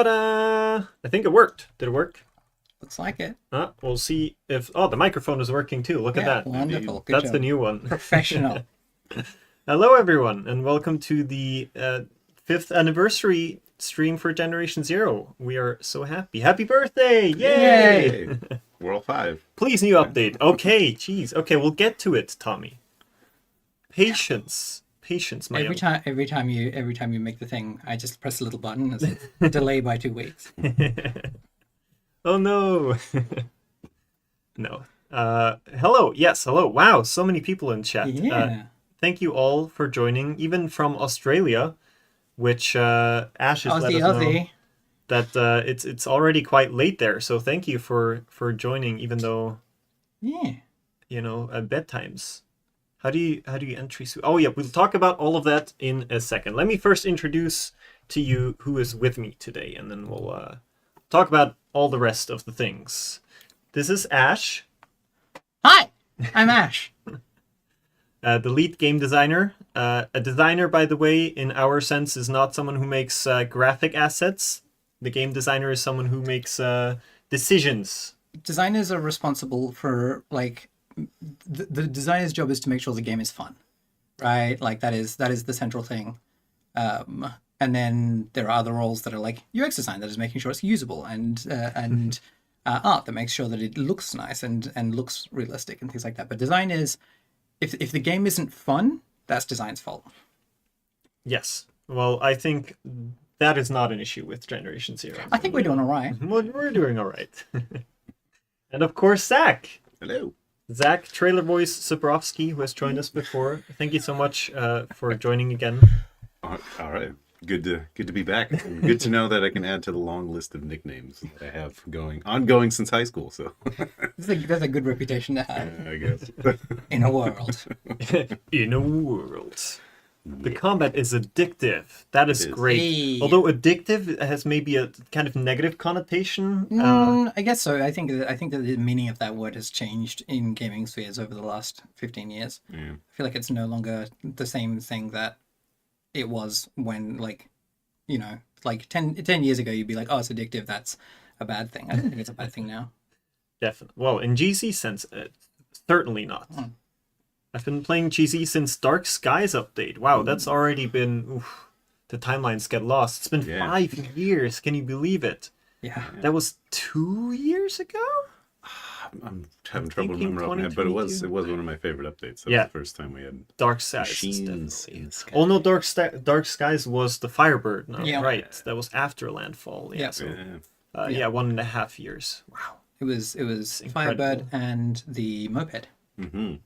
Ta-da! I think it worked. Did it work? Looks like it. We'll see if... Oh, the microphone is working too. Look at Yeah, that. wonderful. Good That's job. the new one. Professional. Hello, everyone, and welcome to the 5th anniversary stream for Generation Zero. We are so happy. Happy birthday! Yay! Yay! World 5. Please, new update. Okay, jeez. Okay, we'll get to it, Tommy. Patience. Patience, my Every time you make the thing, I just press a little button and it's delay by 2 weeks. Oh no. No. Hello. Yes, hello. Wow, so many people in chat. Yeah. Thank you all for joining, even from Australia, which Ash has let us know Aussie. that it's already quite late there. So thank you for joining, even though Yeah. at bedtimes. How do you entry? Oh yeah, we'll talk about all of that in a second. Let me first introduce to you who is with me today, and then we'll talk about all the rest of the things. This is Ash, Hi, I'm Ash. the lead game designer. A designer, by the way, in our sense, is not someone who makes graphic assets. The game designer is someone who makes decisions. Designers are responsible for the designer's job is to make sure the game is fun, right? Like that is the central thing. And then there are other roles that are like UX design, that is making sure it's usable, and art that makes sure that it looks nice and looks realistic and things like that. But design is, if the game isn't fun, that's design's fault. Yes. Well, I think that is not an issue with Generation Zero. I think we're doing all right. We're doing all right. And of course, Zach. Hello. Zach, Trailer Voice Subrovsky, who has joined us before. Thank you so much for joining again. All right. Good to be back. Good to know that I can add to the long list of nicknames that I have ongoing since high school. So That's a good reputation to have I guess. in a world. In a world. The combat is addictive. That is It is. great. Hey. Although addictive has maybe a kind of negative connotation. I guess so. I think that the meaning of that word has changed in gaming spheres over the last 15 years. Yeah. I feel like it's no longer the same thing that it was when, 10 years ago, you'd be like, oh, it's addictive. That's a bad thing. I don't think it's a bad thing now. Definitely. Well, in GZ sense, certainly not. I've been playing GZ since Dark Skies update. Wow, that's already been... Oof, the timelines get lost. It's been 5 years. Can you believe it? Yeah. That was 2 years ago? I'm having trouble thinking remembering offhand, but it was 2022. one of my favorite updates. That Yeah. was the first time we had Dark Skies. machines definitely. in the sky. Oh no, Dark Skies was the Firebird. No, Yeah. right. That was after Landfall. Yeah. Yeah. So, Yeah. 1.5 years. Wow. It was incredible. Firebird and the moped. Mm-hmm.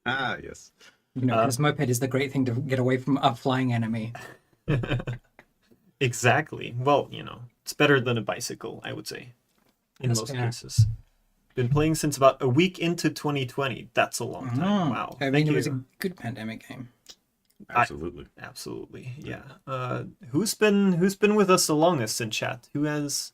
Ah, yes. Because moped is the great thing to get away from a flying enemy. Exactly. Well, it's better than a bicycle, I would say, in That's most fair. cases. Been playing since about a week into 2020. That's a long time. Wow. I mean, Thank it was you. a good pandemic game. Absolutely. Absolutely. Yeah. Who's been with us the longest in chat? Who's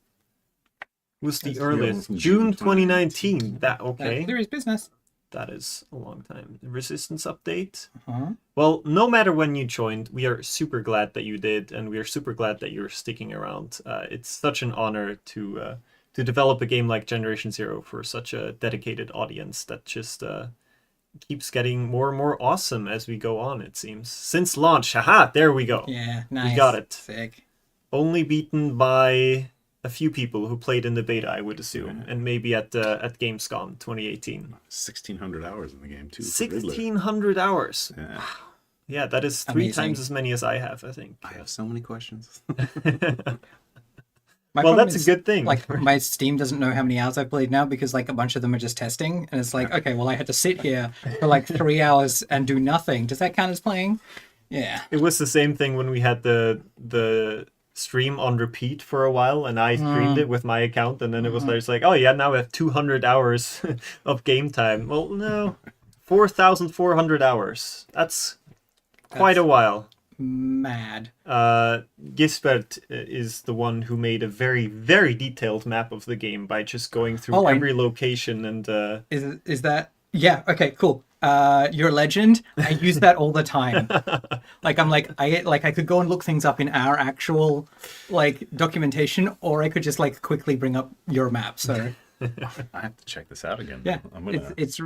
the earliest? from June June 2019. That okay. There is business. That is a long time. Resistance update. Uh-huh. Well, no matter when you joined, we are super glad that you did, and we are super glad that you're sticking around. It's such an honor to develop a game like Generation Zero for such a dedicated audience that just keeps getting more and more awesome as we go on, it seems. Since launch, haha, there we go. Yeah, nice. got it. Sick. Only beaten by a few people who played in the beta, I would assume, and maybe at Gamescom 2018. 1,600 hours in the game too. for Riddler. 1,600 hours. Yeah. Yeah, that is 3 Amazing. times as many as I have, I think. I have so many questions. My Well, problem that's a is, good thing. Like, my Steam doesn't know how many hours I've played now because, a bunch of them are just testing. And it's like, okay, well, I had to sit here for, 3 hours and do nothing. Does that count as playing? Yeah. It was the same thing when we had the stream on repeat for a while, and I streamed it with my account, and then it was like, oh yeah, now we have 200 hours of game time. Well, no, 4,400 hours. That's quite a while. Mad. Gisbert is the one who made a very, very detailed map of the game by just going through Oh, every location and Is that... Yeah, okay, cool. you're a legend. I use that all the time. I could go and look things up in our actual like documentation, or I could just like quickly bring up your map. So I have to check this out again. yeah, I'm gonna. it's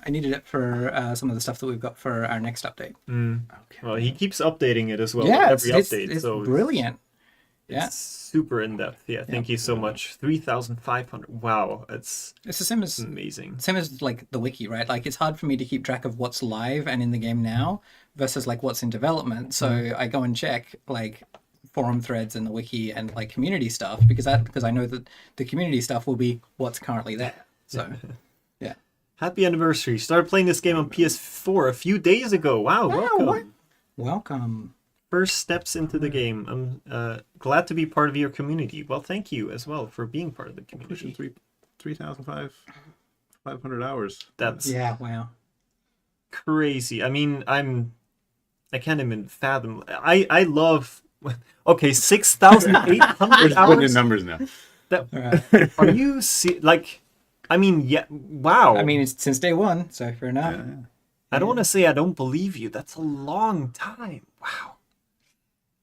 I needed it for some of the stuff that we've got for our next update. Okay. Well, he keeps updating it as well. Yeah, every update. it's so brilliant. It's Yeah. super in depth. Yeah, thank you so much. 3,500. Wow, it's It's the same as amazing. like the wiki, right? Like it's hard for me to keep track of what's live and in the game now versus like what's in development. So I go and check like forum threads and the wiki and like community stuff because I know that the community stuff will be what's currently there. So yeah. Happy anniversary. Started playing this game on PS4 a few days ago. Wow, welcome. what? Welcome. First steps into the game. I'm glad to be part of your community. Well, thank you as well for being part of the Pushing community. 3,500 hours. That's Yeah, wow. crazy. I mean, I can't even fathom. I love. Okay, 6,800 We're just putting in hours. numbers now. That, All right. are you like? I mean, yeah. Wow. I mean, it's since day one, so fair enough. I don't want to say I don't believe you. That's a long time. Wow.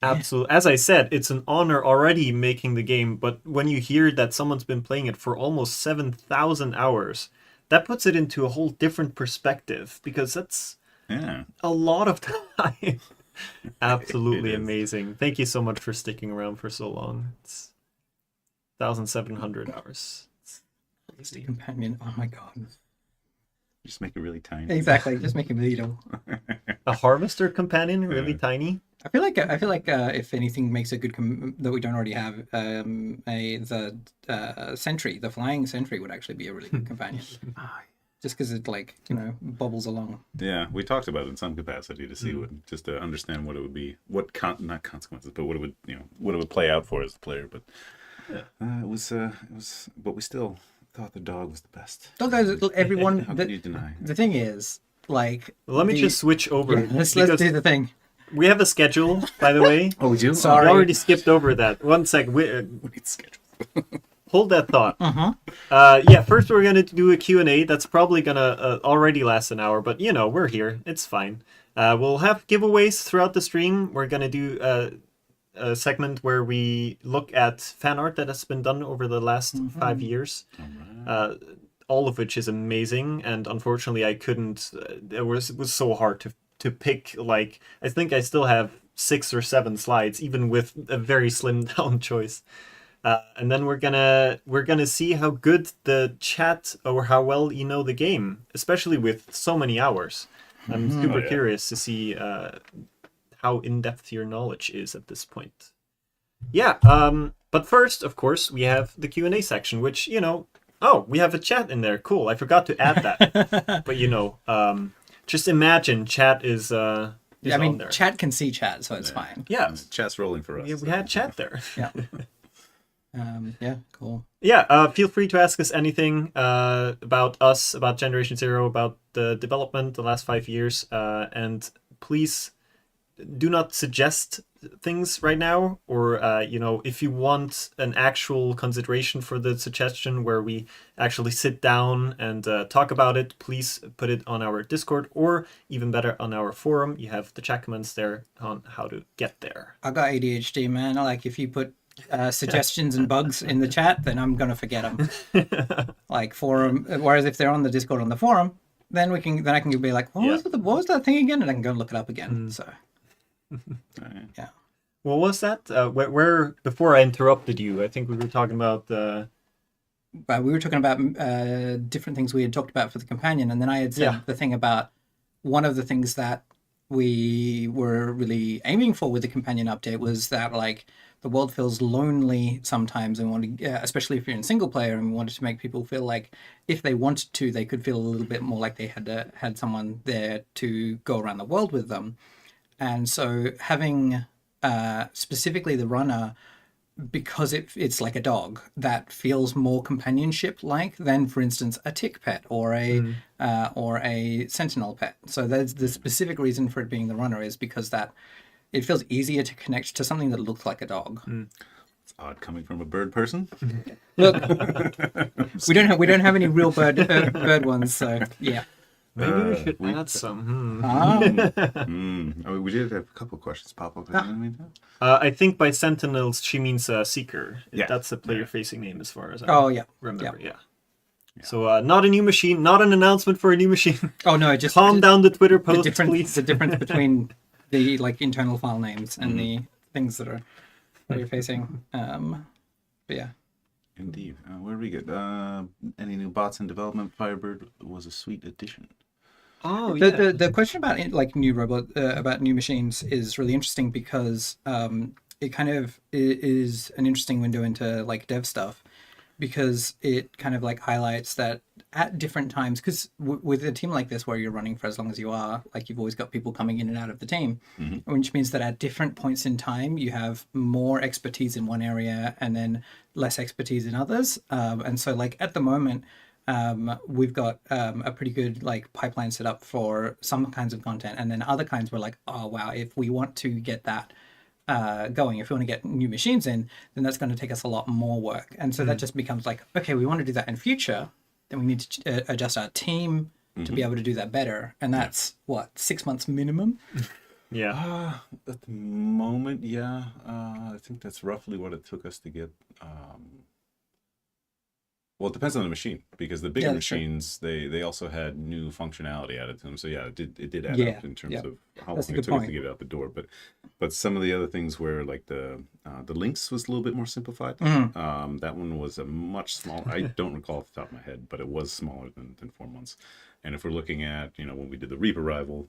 Absolutely. As I said, it's an honor already making the game, but when you hear that someone's been playing it for almost 7,000 hours, that puts it into a whole different perspective because that's Yeah. a lot of time. Absolutely It is. amazing. Thank you so much for sticking around for so long. It's 1,700 hours. It's crazy. Companion. Oh my god. Just make it really tiny. Exactly. Just make him little. A harvester companion, really tiny. I feel like if anything makes a good that we don't already have, sentry, the flying sentry would actually be a really good companion. Just because it like bobbles along. Yeah, we talked about it in some capacity to see what, just to understand what it would be, not consequences, but what it would, what it would play out for as a player. But it was, but we still thought the dog was the best. Don't guys, everyone. How could you deny? The thing is, like, Let me just switch over. yeah, let's because do the thing. we have a schedule, by the way. Oh, we do. Sorry. We already skipped over that. One sec. Wait, schedule. Hold that thought. Uh-huh. Yeah, first we're going to do a Q&A. That's probably going to already last an hour, but, we're here. It's fine. We'll have giveaways throughout the stream. We're going to do a segment where we look at fan art that has been done over the last 5 years. All of which is amazing, and unfortunately I couldn't... it was so hard to pick, like... I think I still have 6 or 7 slides, even with a very slimmed down choice. And then we're gonna see how good the chat or how well you know the game, especially with so many hours. I'm super curious to see how in depth your knowledge is at this point. Yeah. But first, of course, we have the Q&A section, which oh, we have a chat in there. Cool. I forgot to add that. But just imagine chat is I on mean, there. chat can see chat, so it's fine. Yeah. Chat's rolling for us. Yeah, we had chat there. Yeah. Yeah. Cool. Yeah, feel free to ask us anything about us, about Generation Zero, about the development the last 5 years, and please do not suggest things right now, or if you want an actual consideration for the suggestion where we actually sit down and talk about it, please put it on our Discord, or even better on our forum. You have the chat comments there on how to get there. I got ADHD, man. Like if you put suggestions and bugs in the chat, then I'm gonna forget them. Like forum. Whereas if they're on the Discord on the forum, then I can be like, what was that thing again, and I can go and look it up again. So yeah. What was that? Where before I interrupted you, I think we were talking about But we were talking about different things we had talked about for the companion, and then I had said the thing about one of the things that we were really aiming for with the companion update was that like the world feels lonely sometimes, and especially if you're in single player, and we wanted to make people feel like if they wanted to, they could feel a little bit more like they had someone there to go around the world with them. And so having specifically the runner, because it's like a dog that feels more companionship like than, for instance, a tick pet or a sentinel pet. So that's the specific reason for it being the runner, is because that it feels easier to connect to something that looks like a dog. It's odd coming from a bird person. Look, we don't have any real bird ones, so yeah. Maybe we should we- add some. We did have a couple of questions pop up in the meantime. I think by Sentinels she means Seeker. Yeah. That's the player-facing name as far as I Oh yeah. remember. Yeah. So not a new machine, not an announcement for a new machine. Oh no, just Calm down the Twitter the post, difference. please. The difference between the like internal file names and the things that you're facing. But yeah. Indeed. Where do we get? Any new bots in development? Firebird was a sweet addition. Oh yeah. The question about like new about new machines is really interesting because it kind of is an interesting window into like dev stuff, because it kind of like highlights that at different times, because with a team like this where you're running for as long as you are, like you've always got people coming in and out of the team, which means that at different points in time you have more expertise in one area and then less expertise in others, and so like at the moment we've got a pretty good like pipeline set up for some kinds of content, and then other kinds we're like, oh wow, if we want to get that going, if we want to get new machines in, then that's going to take us a lot more work. And so that just becomes like, okay, we want to do that in future, then we need to adjust our team to be able to do that better. And that's what, 6 months minimum? Yeah. At the moment, yeah. I think that's roughly what it took us to get. Well, it depends on the machine, because the bigger Yeah, that's true. machines, they also had new functionality added to them. So yeah, it did add Yeah, up in terms yeah. of how That's a long it good took us point. to get it out the door. But some of the other things where like the links was a little bit more simplified. That one was a much smaller. I don't recall off the top of my head, but it was smaller than 4 months. And if we're looking at when we did the Reaper Rival,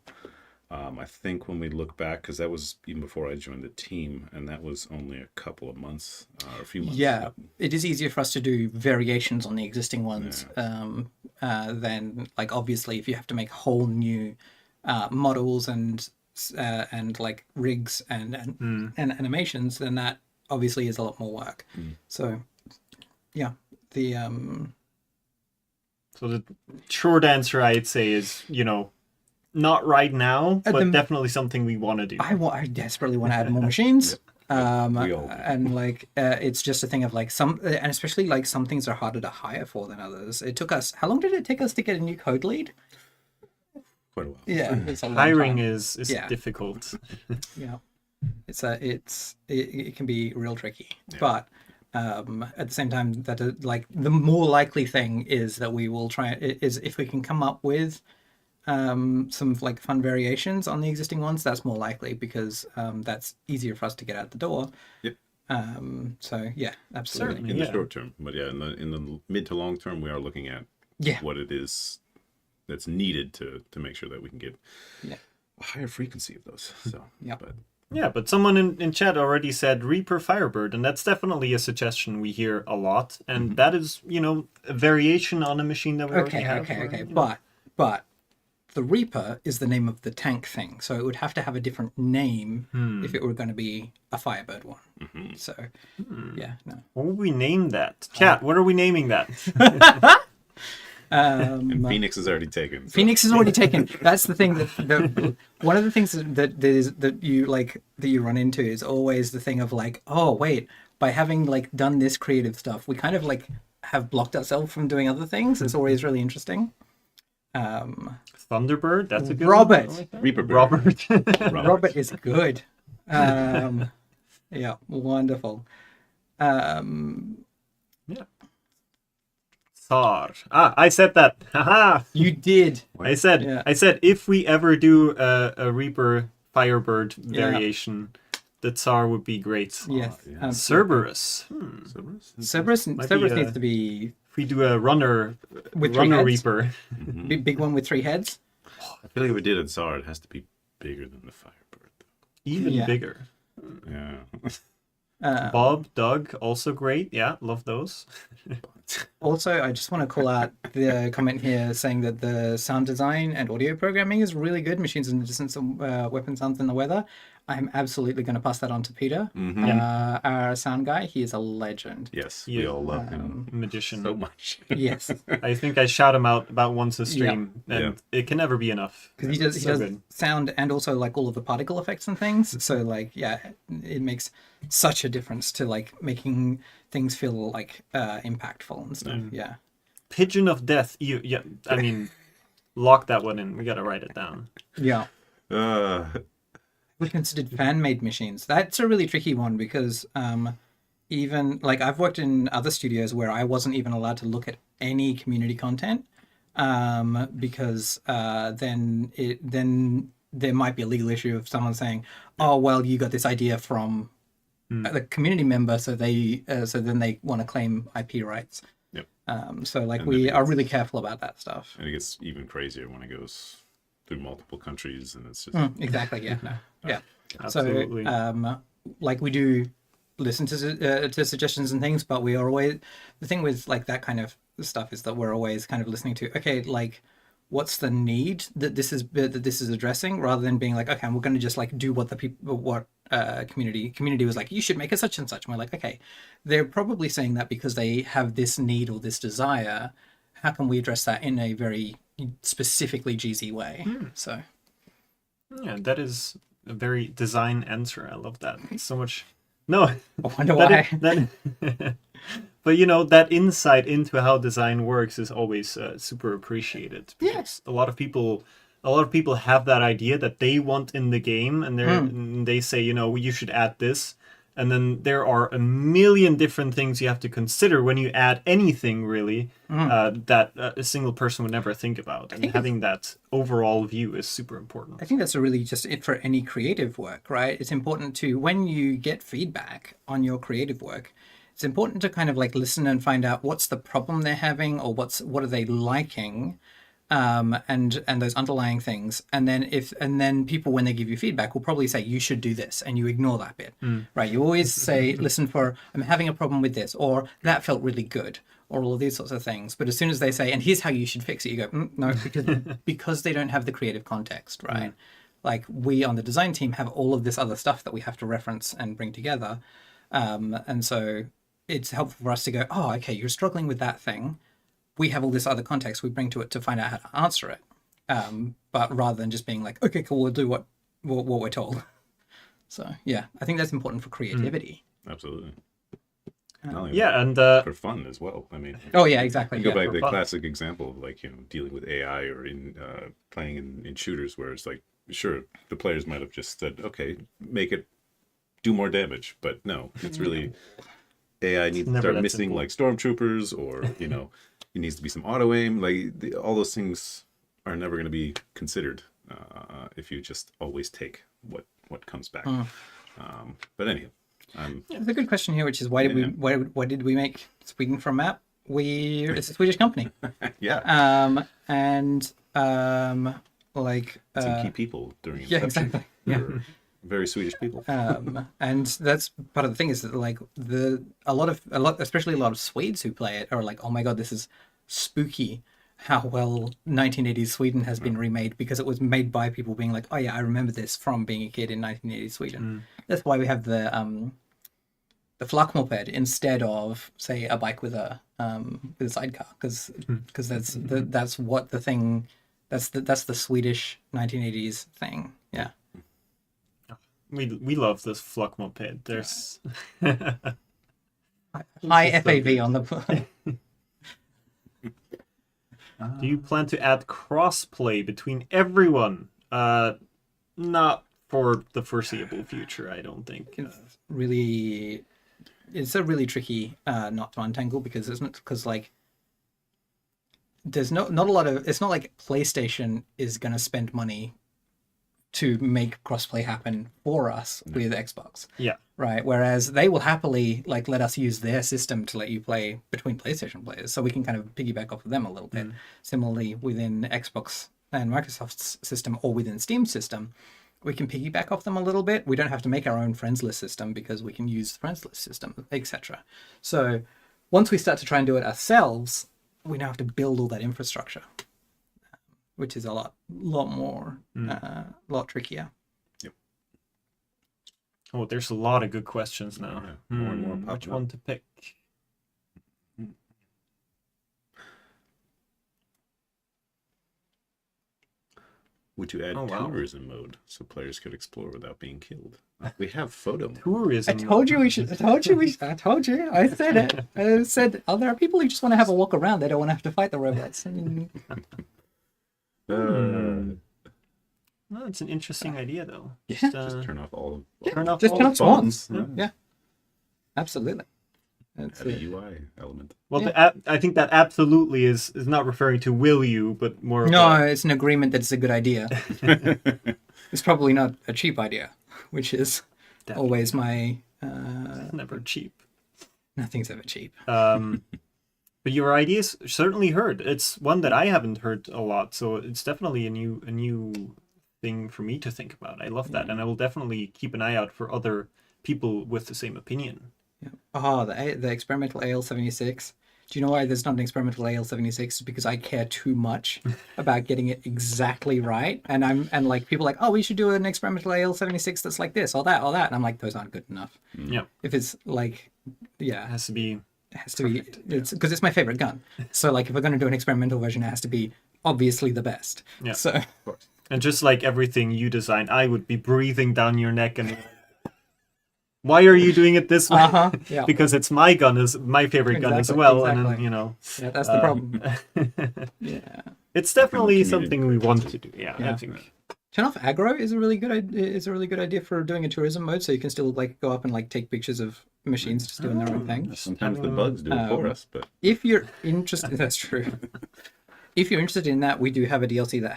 I think when we look back, because that was even before I joined the team, and that was only a couple of months, or a few months. Yeah, it is easier for us to do variations on the existing ones than like obviously if you have to make whole new models and like rigs and animations, then that obviously is a lot more work. So yeah, the So the short answer I'd say is, not right now, At but the- definitely something we want to do. I desperately want to add more machines. We all do. And like it's just a thing of like and especially like some things are harder to hire for than others. It took us, how long did it take us to get a new code lead? Quite a while. Yeah, it's a long Hiring time. is Yeah. difficult. Yeah, it can be real tricky, but at the same time that like the more likely thing is that we will try is if we can come up with some like fun variations on the existing ones, that's more likely, because that's easier for us to get out the door. Yep. So yeah, absolutely. Certainly. In Yeah. the short term, but yeah, in the mid to long term, we are looking at Yeah. what it is that's needed to make sure that we can get Yeah. a higher frequency of those. So Yeah. but Yeah, but someone in chat already said Reaper Firebird, and that's definitely a suggestion we hear a lot. And that is, a variation on a machine that we already have. Okay. But the Reaper is the name of the tank thing, so it would have to have a different name if it were going to be a Firebird one. So yeah, no. What would we name that? Chat, what are we naming that? and Phoenix is already taken. So. Phoenix is already taken. That's the thing that one of the things that you run into is always the thing of like, oh wait, by having like done this creative stuff, we kind of like have blocked ourselves from doing other things. It's always really interesting. Thunderbird? That's a good Robert. one. I like that. Reaper Bird. Robert. Robert is good. Yeah, wonderful. Yeah. Tsar. I said that. Haha. You did. I said Yeah. if we ever do a Reaper Firebird variation, the Tsar would be great. Yes. yeah. Cerberus. Cerberus Might Cerberus be, needs to be If we do a runner With three heads? Reaper. big one with 3 heads. I feel like if we did it Tsar, it has to be bigger than the Firebird. Even Yeah. bigger. Yeah. Bob, Doug, also great. Yeah, love those. Also, I just want to call out the comment here saying that the sound design and audio programming is really good. Machines in the Distance, Weapon Sounds in the Weather. I'm absolutely going to pass that on to Peter, our sound guy. He is a legend. Yes, Yeah. we all love him Magician. so much. Yes, I think I shout him out about once a stream, and Yeah. it can never be enough. because he does So does good. sound and also like all of the particle effects and things. So like, yeah, it makes such a difference to like making things feel like impactful and stuff. Yeah. Pigeon of Death. I mean, lock that one in. We gotta write it down. Yeah. Uh, We considered fan-made machines. That's a really tricky one because even like I've worked in other studios where I wasn't even allowed to look at any community content because then there might be a legal issue of someone saying, "Oh, well, you got this idea from the community member, so then they want to claim IP rights." Yep. So like And we then are really careful about that stuff. and it gets even crazier when it goes through multiple countries, and it's just Exactly. Yeah. No. Yeah. Absolutely. So, like we do listen to suggestions and things, but we are always the thing with like that kind of stuff is that we're always kind of listening to okay, like what's the need that this is addressing, rather than being like okay, we're going to just like do what the people community was like you should make a such and such. And we're like okay, they're probably saying that because they have this need or this desire. How can we address that in a very specifically GZ way? So. Yeah, that is a very design answer. I love that so much. No, I wonder that why. but you know, that insight into how design works is always super appreciated. Yes. A lot of people have that idea that they want in the game, and they say, you know, you should add this, and then there are a million different things you have to consider when you add anything really that a single person would never think about. And having that overall view is super important. I think that's really just it for any creative work, right? It's important to, when you get feedback on your creative work, it's important to kind of like listen and find out what's the problem they're having or what are they liking, and those underlying things. And then people, when they give you feedback, will probably say you should do this, and you ignore that bit, right? You always say, listen for, I'm having a problem with this, or that felt really good, or all of these sorts of things. But as soon as they say, and here's how you should fix it, you go, no, because they don't have the creative context, right? Like we on the design team have all of this other stuff that we have to reference and bring together. And so it's helpful for us to go, oh, okay, you're struggling with that thing. We have all this other context we bring to it to find out how to answer it. But rather than just being like, okay, cool, we'll do what we're told. So yeah, I think that's important for creativity. absolutely. Not only Yeah, and for fun as well. I mean, Oh yeah, exactly. you go Yeah. back to for the fun. classic example of like, you know, dealing with AI or in playing in shooters where it's like, sure, the players might have just said, okay, make it do more damage, but no, it's really AI needs to never start that missing simple. like stormtroopers, or you know, it needs to be some auto aim. Like all those things are never going to be considered if you just always take what comes back. But anyhow, There's a good question here, which is why did we make Sweden for a map? It's a Swedish company. yeah, Like some key people during yeah, Inception exactly. Yeah. were very Swedish people. And that's part of the thing is that like especially a lot of Swedes who play it are like, oh my god, this is spooky how well 1980s Sweden has been remade, because it was made by people being like, oh yeah, I remember this from being a kid in 1980s Sweden. That's why we have the flak moped instead of say a bike with a sidecar, because that's what the thing that's the Swedish 1980s thing. Yeah. we love this Fluk moped. There's High FAV on the Do you plan to add crossplay between everyone? Not for the foreseeable future, I don't think. It's a really tricky knot to untangle, because like there's not a lot of, it's not like PlayStation is going to spend money to make crossplay happen for us with Xbox. Yeah. Right. Whereas they will happily like let us use their system to let you play between PlayStation players. So we can kind of piggyback off of them a little bit. Similarly, within Xbox and Microsoft's system, or within Steam's system, we can piggyback off them a little bit. We don't have to make our own friends list system because we can use the friends list system, etc. So once we start to try and do it ourselves, we now have to build all that infrastructure, which is a lot more, lot trickier. Oh, there's a lot of good questions now. Yeah, more and more Which popping one up. to pick? Would you add Oh, wow. tourism mode so players could explore without being killed? We have photo mode. I Tourism. told you we should. I told you. I said it. I said, oh, there are people who just want to have a walk around. They don't want to have to fight the robots. Well, it's an interesting idea, though. Yeah. Just turn off all turn off Just all turn off fonts. swans. Yeah. Absolutely. That's Add a it. UI element. Well, Yeah. I think that absolutely is not referring to will you, but more of No, a, it's an agreement that it's a good idea. It's probably not a cheap idea, which is always my. never cheap. Nothing's ever cheap. But your ideas certainly heard. It's one that I haven't heard a lot, so it's definitely a new thing for me to think about. I love that, and I will definitely keep an eye out for other people with the same opinion. Yeah. Oh, the experimental AL76. Do you know why there's not an experimental AL76? It's because I care too much about getting it exactly right. And like people are like, oh, we should do an experimental AL76 that's like this or that or that. And I'm like, those aren't good enough. Yeah, If it's like, it yeah, has to be. it has to be, it's because it's my favorite gun. So like if we're going to do an experimental version, it has to be obviously the best. Yeah. So And just like everything you design, I would be breathing down your neck and why are you doing it this way? yeah. Because it's my gun, is my favorite gun as Exactly, well, and then, exactly. you know, Yeah, that's the problem. Yeah. it's definitely Community. something we want to do. Yeah, I Yeah. think. Turn off aggro is a really good idea for doing a tourism mode, so you can still like go up and like take pictures of machines just doing their own thing. Sometimes the bugs do it for us, but If you're interested, that's true. If you're interested in that, we do have a DLC that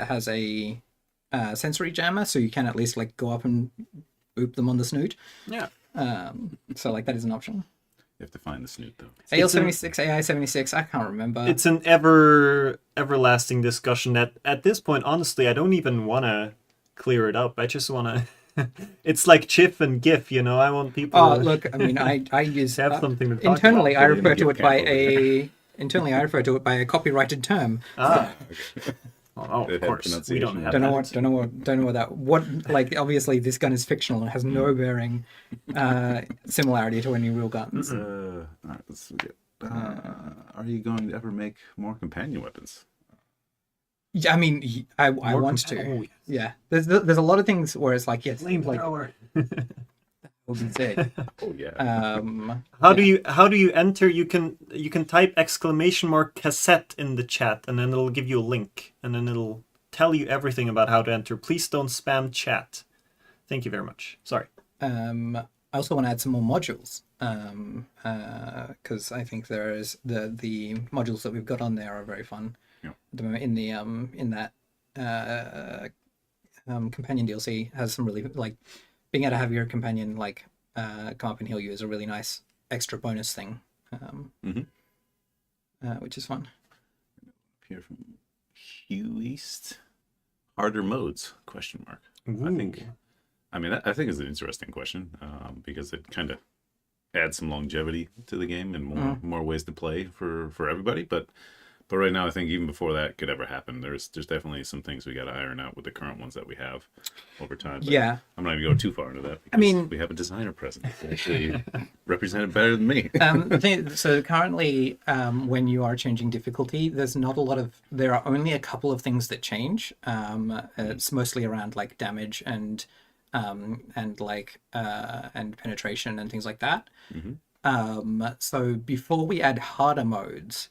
has a sensory jammer, so you can at least like go up and boop them on the snoot. Yeah. So like that is an option. you have to find the snoot though. AL76, AI76, I can't remember. It's an everlasting discussion that at this point, honestly, I don't even want to clear it up. I just want to. It's like Chiff and GIF, you know. I want people. Oh, look, I mean, I use to have something to talk internally. about. I refer to Give it by camp over internally. I refer to it by a copyrighted term. Ah. Oh, It of had course. We don't pronunciation. have Don't know that. what that. What like obviously this gun is fictional and has no bearing similarity to any real guns. All right, let's get. Are you going to ever make more companion weapons? Yeah, I mean, I want to. Oh, Yeah, there's a lot of things where it's like yes, like flamethrower. what we said. Oh yeah. How do you enter? You can type !cassette in the chat, and then it'll give you a link, and then it'll tell you everything about how to enter. Please don't spam chat. Thank you very much. Sorry. I also want to add some more modules because I think there is the modules that we've got on there are very fun. Yeah. At the moment in that companion DLC has some really like being able to have your companion like come up and heal you is a really nice extra bonus thing, which is fun. Here from Hugh East. Harder modes? Question mark. I think. I mean, I think it's an interesting question because it kind of adds some longevity to the game and more ways to play for everybody. But right now, I think even before that could ever happen, there's definitely some things we got to iron out with the current ones that we have over time. But Yeah. I'm not even going too far into that. Because I mean- we have a designer present. They actually represented better than me. So currently, when you are changing difficulty, there's not a lot of. There are only a couple of things that change. It's mostly around like damage and penetration and things like that. So before we add harder modes,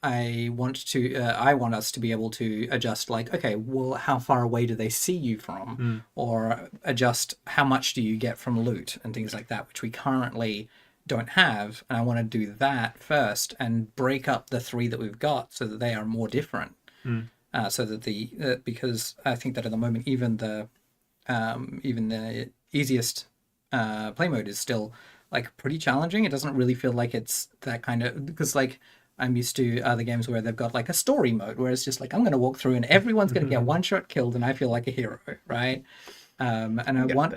I want us to be able to adjust like, okay, well, how far away do they see you from, or adjust how much do you get from loot and things like that, which we currently don't have. And I want to do that first and break up the three that we've got so that they are more different. So that because I think that at the moment even the easiest play mode is still like pretty challenging. It doesn't really feel like it's that kind of, because like I'm used to other games where they've got like a story mode where it's just like I'm going to walk through and everyone's going to get one shot killed and I feel like a hero, right? And I want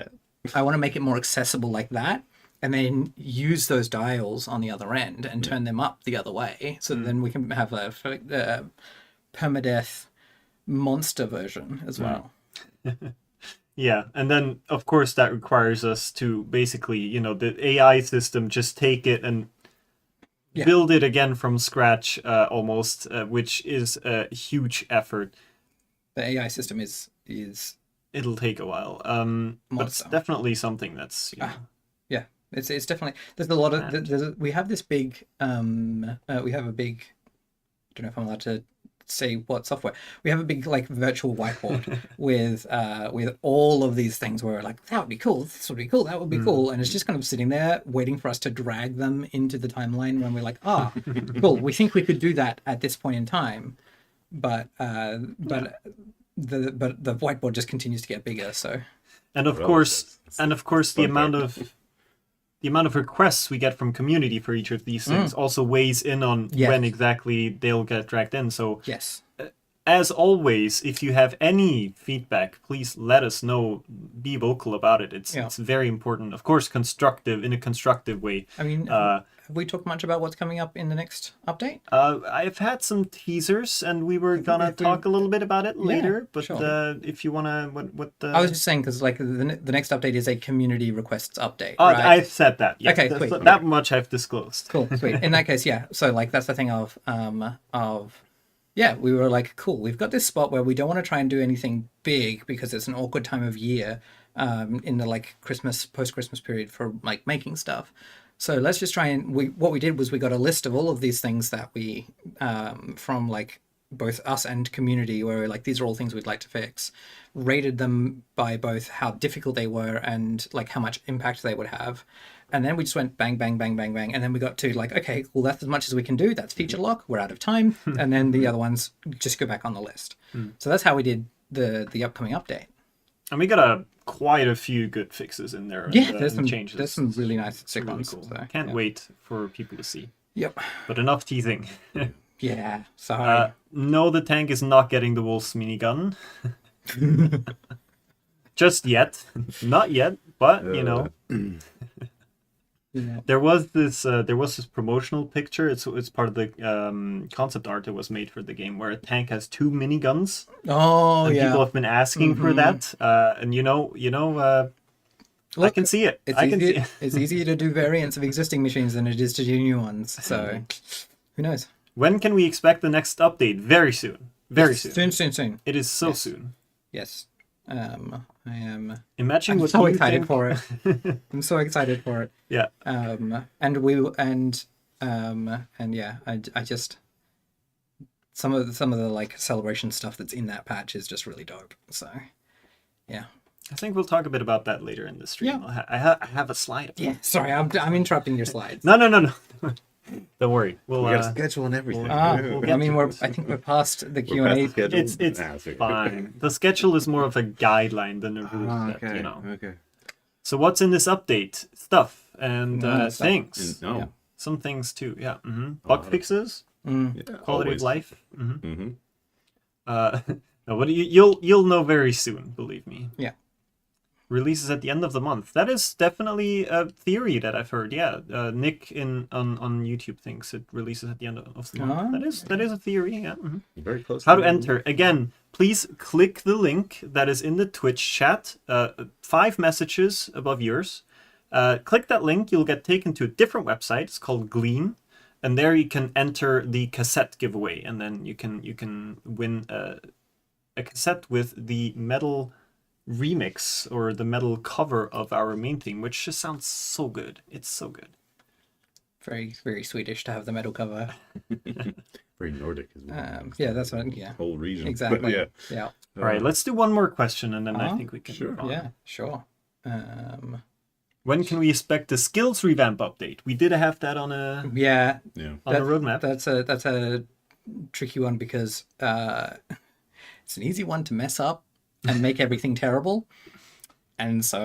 to make it more accessible like that, and then use those dials on the other end and turn them up the other way, so then we can have a permadeath monster version as well. Yeah, and then of course that requires us to basically, you know, the AI system just take it and build it again from scratch, almost, which is a huge effort. The AI system is It'll take a while, but it's definitely something that's. You know, yeah, it's definitely there's a lot of we have this big we have a big, I don't know if I'm allowed to say what software. We have a big like virtual whiteboard with all of these things where we're like, that would be cool, this would be cool, that would be cool, and it's just kind of sitting there waiting for us to drag them into the timeline when we're like, cool, we think we could do that at this point in time, but the whiteboard just continues to get bigger. So And of Well, course, that's the fun amount part. of the amount of requests we get from community for each of these things also weighs in on Yes. when exactly they'll get dragged in. So, yes, as always, if you have any feedback, please let us know. Be vocal about it. It's very important. Of course, in a constructive way. I mean, have we talked much about what's coming up in the next update? I've had some teasers, and we were gonna talk a little bit about it later. But sure. if you wanna, what I was just saying because like the next update is a community requests update. Oh, right? I've said that. Yeah. Okay, sweet. That much I've disclosed. Cool, sweet. In that case, yeah. So like that's the thing of yeah, we were like, cool, we've got this spot where we don't want to try and do anything big because it's an awkward time of year in the like Christmas, post-Christmas period for like making stuff. So let's just try and what we did was we got a list of all of these things that we from like both us and community where we're like, these are all things we'd like to fix, rated them by both how difficult they were and like how much impact they would have. And then we just went bang, bang, bang, bang, bang. And then we got to like, okay, well, that's as much as we can do. That's feature lock. We're out of time. And then the other ones just go back on the list. So that's how we did the upcoming update. And we got quite a few good fixes in there. Yeah, and, there's and some changes. there's some really nice It's sick really ones. cool. So, Can't yeah. wait for people to see. Yep. But enough teasing. Yeah. Sorry. No, the tank is not getting the Wolf's minigun. Just yet. Not yet, but you know. Yeah. There was this promotional picture. It's part of the concept art that was made for the game, where a tank has 2 miniguns. Oh And yeah. people have been asking for that. And I Look, can see it. It's I can see easy, it. it's easier to do variants of existing machines than it is to do new ones. So who knows? When can we expect the next update? Very soon. Very soon. Soon. It is so Yes. soon. Yes. I am. Imagine I'm what so you excited think- for it. I'm so excited for it. Yeah. And yeah, I just some of the like celebration stuff that's in that patch is just really dope. So yeah. I think we'll talk a bit about that later in the stream. Yeah. I have a slide. Of Yeah. Sorry, I'm interrupting your slides. No. Don't worry. We'll. We got a schedule and everything. we'll I mean, get to I think we're past the We're Q past and the A. schedule. It's okay. fine. The schedule is more of a guideline than a rule Ah, set, okay. you know. Okay. So what's in this update? Stuff and Stuff. things. No. Yeah. Some things too. Yeah. Bug lot of- fixes. Yeah, Quality always. of life. Mm-hmm. No, what you'll know very soon. Believe me. Yeah. Releases at the end of the month. That is definitely a theory that I've heard. Yeah, Nick on YouTube thinks it releases at the end of the month. Ah. That is a theory. Yeah. Very close. How to enter? Again, please click the link that is in the Twitch chat. 5 messages above yours. Click that link. You'll get taken to a different website. It's called Glean, and there you can enter the cassette giveaway, and then you can win a cassette with the metal remix or the metal cover of our main theme, which just sounds so good. It's so good. Very, very Swedish to have the metal cover. Very Nordic as well. Yeah, that's what. Yeah, Whole region. exactly. But yeah. Yeah. All right, let's do one more question, and then I think we can sure. move on. Yeah. Sure. When can we expect the skills revamp update? We did have that on a Yeah. Yeah. on the roadmap. That's a tricky one because it's an easy one to mess up and make everything terrible, and so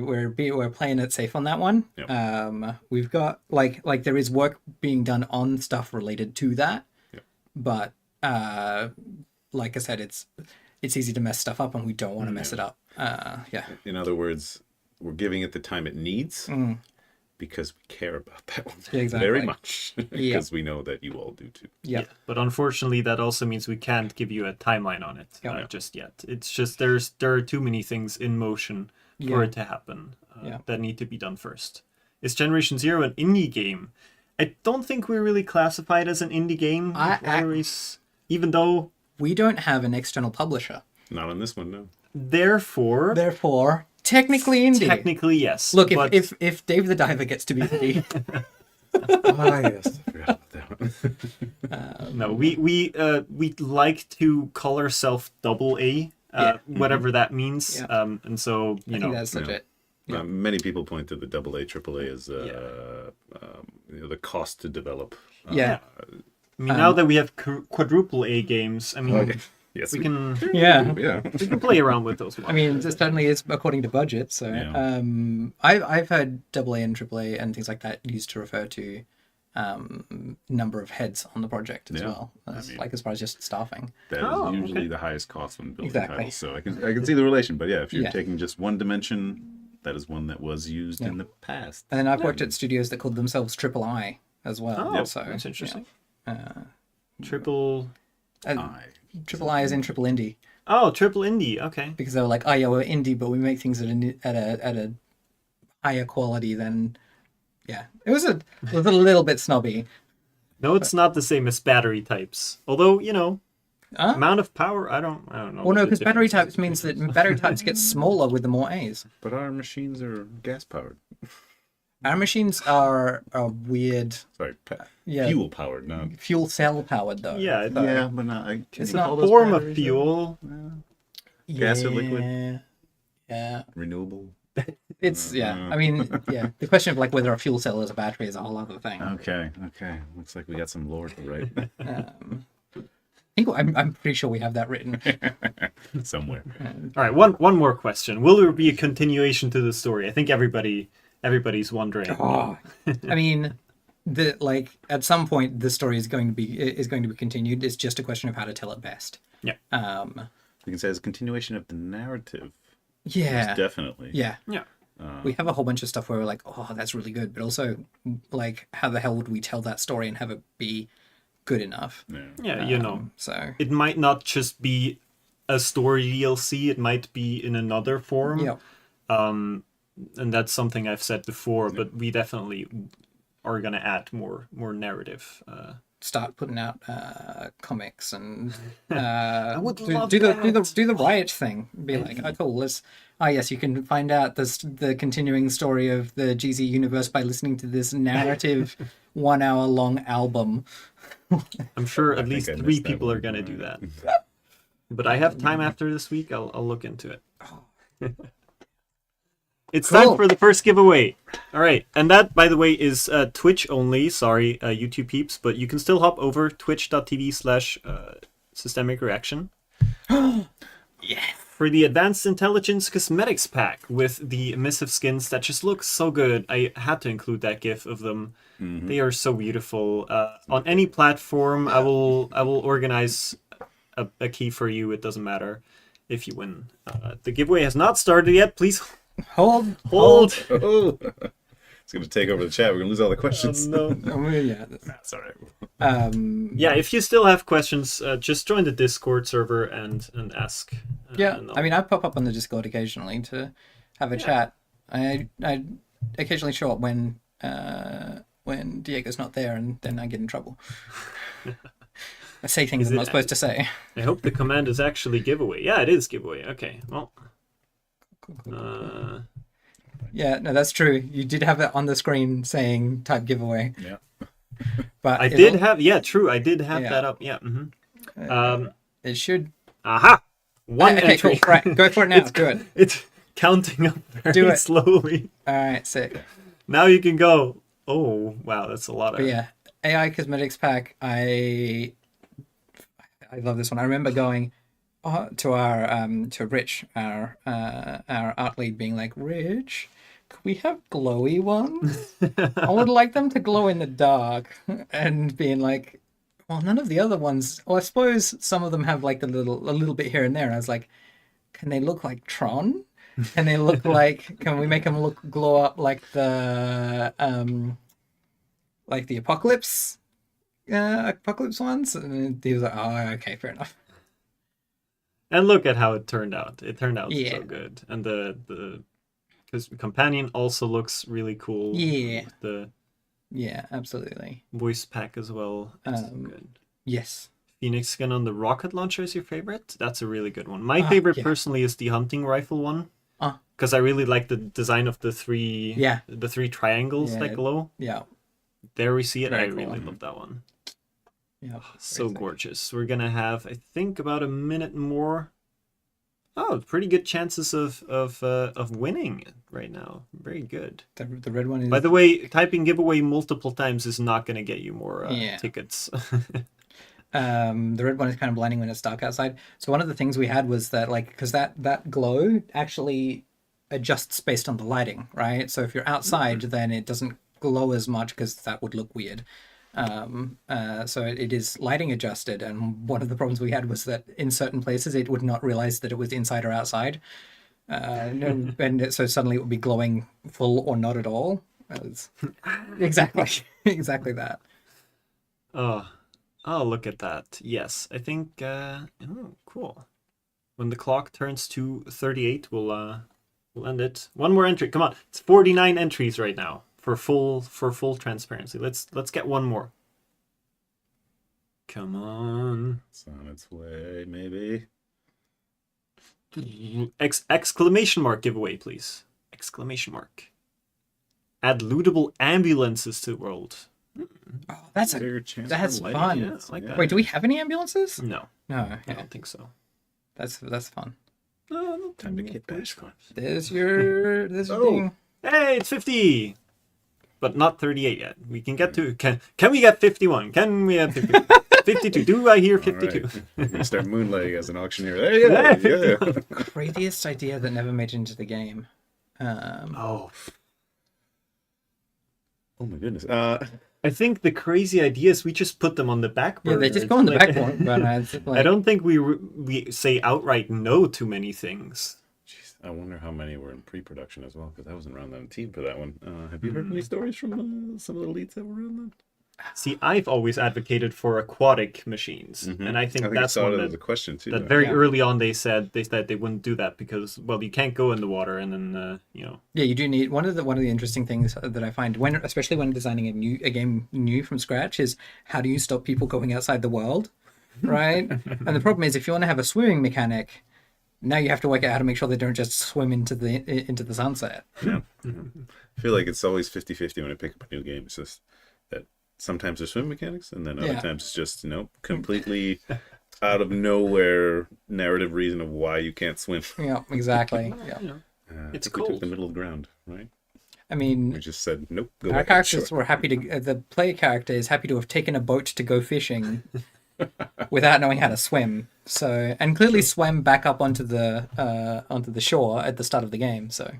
we're playing it safe on that one. Yep. We've got like there is work being done on stuff related to that, Yep. but like I said, it's easy to mess stuff up, and we don't want to mess it up. Yeah. In other words, we're giving it the time it needs because we care about that one Exactly. very much. Because we know that you all do too. Yeah. But unfortunately, that also means we can't give you a timeline on it Yeah. just yet. It's just there are too many things in motion for Yeah. it to happen Yeah. that need to be done first. Is Generation Zero an indie game? I don't think we really classify it as an indie game. Even though, We don't have an external publisher, Not on this one, no. therefore, technically indie. technically yes. Look, but if Dave the Diver gets to be indie, Ah, yes. I forgot about that one. No, we like to call ourselves double A, whatever that means. Yeah. And so I think that's legit. Yeah. Many people point to the AA, AAA as the cost to develop. Yeah. I mean, now that we have quadruple A games, I mean, Yes, we can Yeah. Yeah. we can play around with those. I mean, it certainly is according to budget. So, Yeah. I've heard AA and AAA and things like that used to refer to number of heads on the project as Yeah. well. That's like as far as just staffing. That is Oh, usually okay. the highest cost when building Exactly. titles. So I can see the relation. But yeah, if you're Yeah. taking just one dimension, that is one that was used in the past. And then I've worked at studios that called themselves Triple I as well. Oh, so that's interesting. Yeah. Triple. Triple I is in Triple Indie Oh, triple indie. Okay. because they were like, oh yeah, we're indie, but we make things at a higher quality than. Yeah, it was a little bit snobby. No, it's not the same as battery types. Although Huh? amount of power, I don't know. Well, no, what the because battery difference types means that battery types get smaller with the more A's. But our machines are gas powered. Our machines are weird, Sorry, Yeah. fuel powered, not. fuel cell powered though. Yeah, it- So- but not. Can It's you not call is. those Form of batteries, fuel. Gas or liquid? Yeah. Renewable. It's I mean, yeah. The question of like whether a fuel cell is a battery is a whole other thing. Okay. Looks like we got some lore to write I think I'm pretty sure we have that written. somewhere. All right, one more question. Will there be a continuation to the story? I think everybody's wondering. Oh, I mean, at some point the story is going to be continued. It's just a question of how to tell it best. Yeah. We can say as a continuation of the narrative. Yeah. Definitely. Yeah. Yeah. We have a whole bunch of stuff where we're like, oh, that's really good, but also like, how the hell would we tell that story and have it be good enough? Yeah, So it might not just be a story DLC. It might be in another form. yeah, And that's something I've said before, but we definitely are gonna add more narrative. start putting out comics and would do love the Riot thing. Be like, oh cool, yes, you can find out the continuing story of the GZ universe by listening to this narrative 1 hour long album. I'm sure at think least I 3 missed that people are one. gonna do that. But I have time after this week. I'll look into it. It's Cool. time for the first giveaway. All right, and that, by the way, is Twitch only. Sorry, YouTube peeps, but you can still hop over twitch.tv/systemic reaction. Yeah. For the Advanced Intelligence Cosmetics pack with the emissive skins that just look so good. I had to include that GIF of them. They are so beautiful. On any platform, I will organize a key for you. It doesn't matter if you win. The giveaway has not started yet. Please Hold. hold. Oh, it's going to take over the chat. We're going to lose all the questions. No. Yeah. That's all right. Yeah, if you still have questions, just join the Discord server and ask. Yeah, and I mean, I pop up on the Discord occasionally to have a chat. I occasionally show up when Diego's not there, and then I get in trouble. I say things I'm not supposed to say. I hope the command is actually giveaway. Yeah, it is giveaway. Okay, well. Yeah, no, that's true. You did have it on the screen saying type giveaway, Yeah. but I did have, true, I did have Yeah. that up. Yeah. It should. Aha! One Okay, entry. cool. Right, go for it now. Do it. It's counting up very Do it. slowly. All right, sick. Now you can go. Oh, wow, that's a lot of. But yeah, AI cosmetics pack. I love this one. I remember going to Rich, our art lead, being like, Rich, could we have glowy ones? I would like them to glow in the dark, and being like, well, none of the other ones. Well, I suppose some of them have like a little bit here and there. And I was like, can they look like Tron? Can they look like? Can we make them glow up like the apocalypse ones? And he was like, oh, okay, fair enough. And look at how it turned out. It turned out Yeah. so good. And the companion also looks really cool. Yeah. With the Yeah, absolutely. voice pack as well. It's so Um, good. Yes. Phoenix skin on the rocket launcher is your favorite? That's a really good one. My favorite yeah. personally is the hunting rifle one. Ah. Because I really like the design of the three triangles Yeah. that glow. Yeah. There we see it. Very I cool. really love that one. Yeah. So very sick. gorgeous. We're gonna have, I think, about a minute more. Oh, pretty good chances of winning right now. Very good. The red one is. By the way, typing giveaway multiple times is not gonna get you more Yeah. tickets. The red one is kind of blinding when it's dark outside. So one of the things we had was that, like, because that glow actually adjusts based on the lighting, right? So if you're outside, then it doesn't glow as much because that would look weird. So it is lighting adjusted, and one of the problems we had was that in certain places it would not realize that it was inside or outside. And so suddenly it would be glowing full or not at all. Exactly, exactly that. Oh, look at that. Yes, I think. Oh, cool. When the clock turns to 38, we'll end it. One more entry. Come on, it's 49 entries right now for full transparency. Let's get one more. Come on. It's on its way, maybe. Exclamation mark giveaway, please. Exclamation mark. Add lootable ambulances to the world. Oh, that's Bigger chance that's for lighting fun. it, I like that. Wait, do we have any ambulances? No, No. I Yeah, don't think so. that's fun. Time to get bash coins. There's your Oh. thing. Hey, it's 50, but not 38 yet. We can get to. Can we get 51? Can we have 52? 52? Do I hear 52? All right. You're gonna start moonlighting as an auctioneer. There you go. Hey. Yeah. Craziest idea that never made it into the game. Oh, Oh my goodness. I think the crazy idea is we just put them on the back Yeah, burner. they just go on the It's back one, but it's like, I don't think we say outright no to many things. Jeez, I wonder how many were in pre-production as well, because I wasn't around that team for that one. Have you heard any stories from some of the leads that were around that? See, I've always advocated for aquatic machines, and I think I that's saw one it that as a question too. that very Yeah. early on they said they wouldn't do that because, well, you can't go in the water, and then Yeah, you do need one of the interesting things that I find when, especially when designing a game new from scratch, is how do you stop people going outside the world, right? And the problem is if you want to have a swimming mechanic, now you have to work out how to make sure they don't just swim into the sunset. Yeah. I feel like it's always 50-50 when I pick up a new game. It's just that sometimes there's swim mechanics, and then other Yeah. times it's just completely out of nowhere narrative reason of why you can't swim. Yeah, exactly. Yeah, I It's think we took cold. the middle ground, right? I We mean, just said nope. Go our back characters shore. were happy to. The player character is happy to have taken a boat to go fishing without knowing how to swim. So, and clearly swam back up onto the shore at the start of the game. So,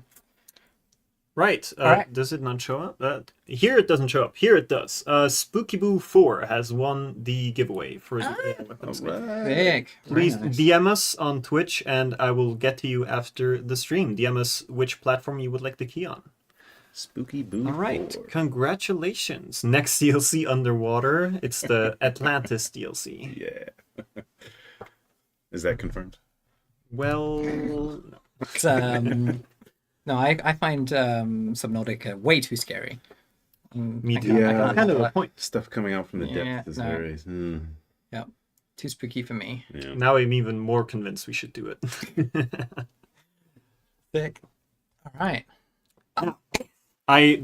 right. Alright. Does it not show up? Here it doesn't show up. Here it does. Spooky Boo 4 has won the giveaway for the weapons. Right. big. Very Please nice. DM us on Twitch, and I will get to you after the stream. DM us which platform you would like the key on. Spooky Boo. All right, 4. congratulations. Next DLC underwater. It's the Atlantis DLC. Yeah. Is that confirmed? Well, no. It's, no, I find Subnautica way too scary. Me I too. can't- I Yeah. can't Kind of handle a it. point. Stuff coming out from the Yeah, depth is no. very. Yeah, too spooky for me. Yeah. Now I'm even more convinced we should do it. Thick. All right.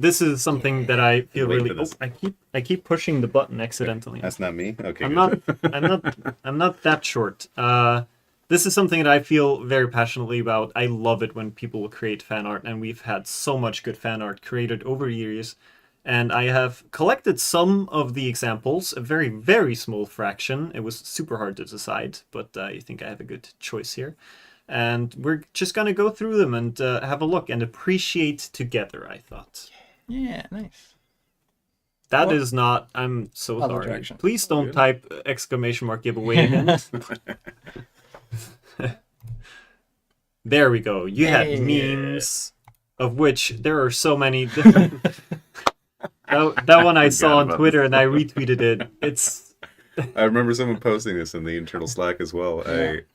This is something that I feel Wait really. for this. I keep pushing the button accidentally. That's not me. Okay. I'm good. I'm not that short. This is something that I feel very passionately about. I love it when people create fan art, and we've had so much good fan art created over years. And I have collected some of the examples, a very, very small fraction. It was super hard to decide, but I think I have a good choice here. And we're just going to go through them and have a look and appreciate together, I thought. Yeah, nice. That Well, is not. I'm so other sorry. direction. Please don't type exclamation mark giveaway again. There we go. You had Yeah. memes, of which there are so many. that one I saw Forgot on about Twitter and I retweeted it. It's I remember someone posting this in the internal Slack as well.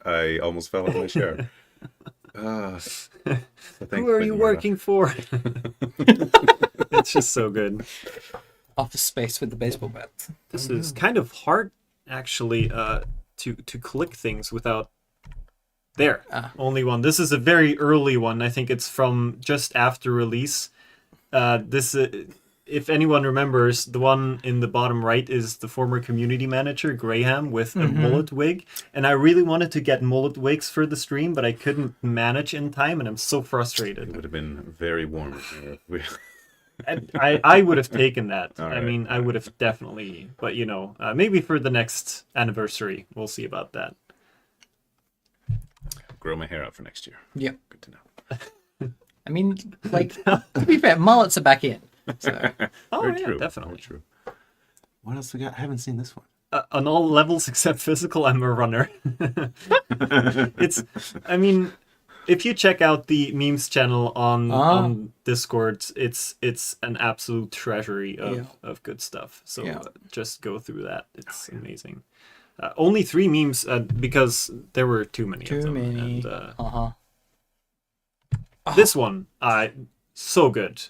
I almost fell off my chair. who are you working for? It's just so good. Office Space with the baseball bat. This is kind of hard, actually, to click things without. There, only one. This is a very early one. I think it's from just after release. This if anyone remembers, the one in the bottom right is the former community manager, Graham, with a mullet wig. And I really wanted to get mullet wigs for the stream, but I couldn't manage in time, and I'm so It frustrated. would have been very warm. And I would have taken that. All I right, mean, I would have definitely, but maybe for the next anniversary, we'll see about that. Grow my hair out for next year. Yep. Good to know. I mean, like, to be fair, mullets are back in. So, Oh, Very yeah, true. definitely. Very true. What else we got? I haven't seen this one. On all levels except physical, I'm a runner. I mean, if you check out the memes channel on Discord, it's an absolute treasury of good stuff. So just go through that. It's amazing. Only 3 memes because there were too many of too them. many. And, this one, so good.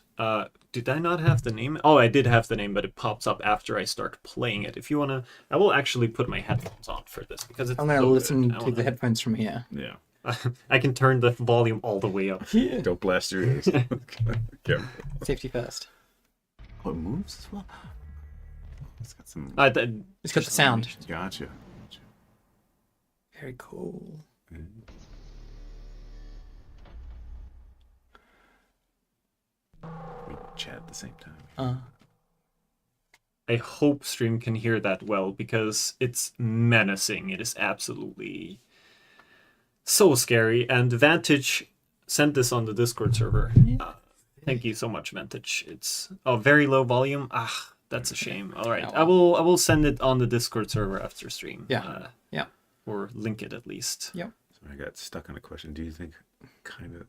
Did I not have the name? Oh, I did have the name, but it pops up after I start playing it. If you wanna, I will actually put my headphones on for this because it's. I'm gonna so listen good. to the headphones from here. Yeah. I can turn the volume all the way up. Don't blast your ears. Careful. Safety first. Oh, it moves as well. It's got some. It's got the sound. Gotcha. Very cool. We chat at the same time. I hope stream can hear that well because it's menacing. It is absolutely so scary. And Vantage sent this on the Discord server. Thank you so much, Vantage. It's a very low volume. That's a shame. All right, I will send it on the Discord server after stream. Yeah. Or link it at least. Yep. So I got stuck on a question. Do you think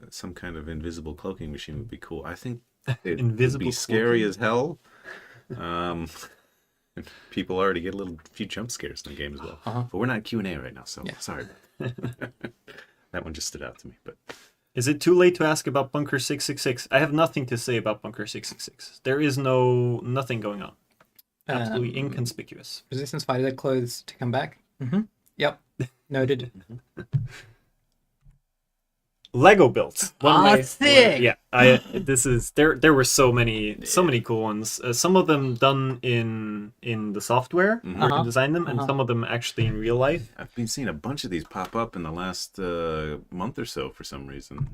some kind of invisible cloaking machine would be cool? I think it Invisible would be scary cloaking? as hell. People already get a few jump scares in the game as well. But we're not Q&A right now, so sorry. That one just stood out to me. But Is it too late to ask about Bunker 666? I have nothing to say about Bunker 666. There is nothing going on. Absolutely inconspicuous. Resistance fighter clothes to come back. Yep. Noted. Lego built. Sick! Yeah, this is there were so many cool ones. Some of them done in the software where you design them, and some of them actually in real life. I've been seeing a bunch of these pop up in the last month or so for some reason.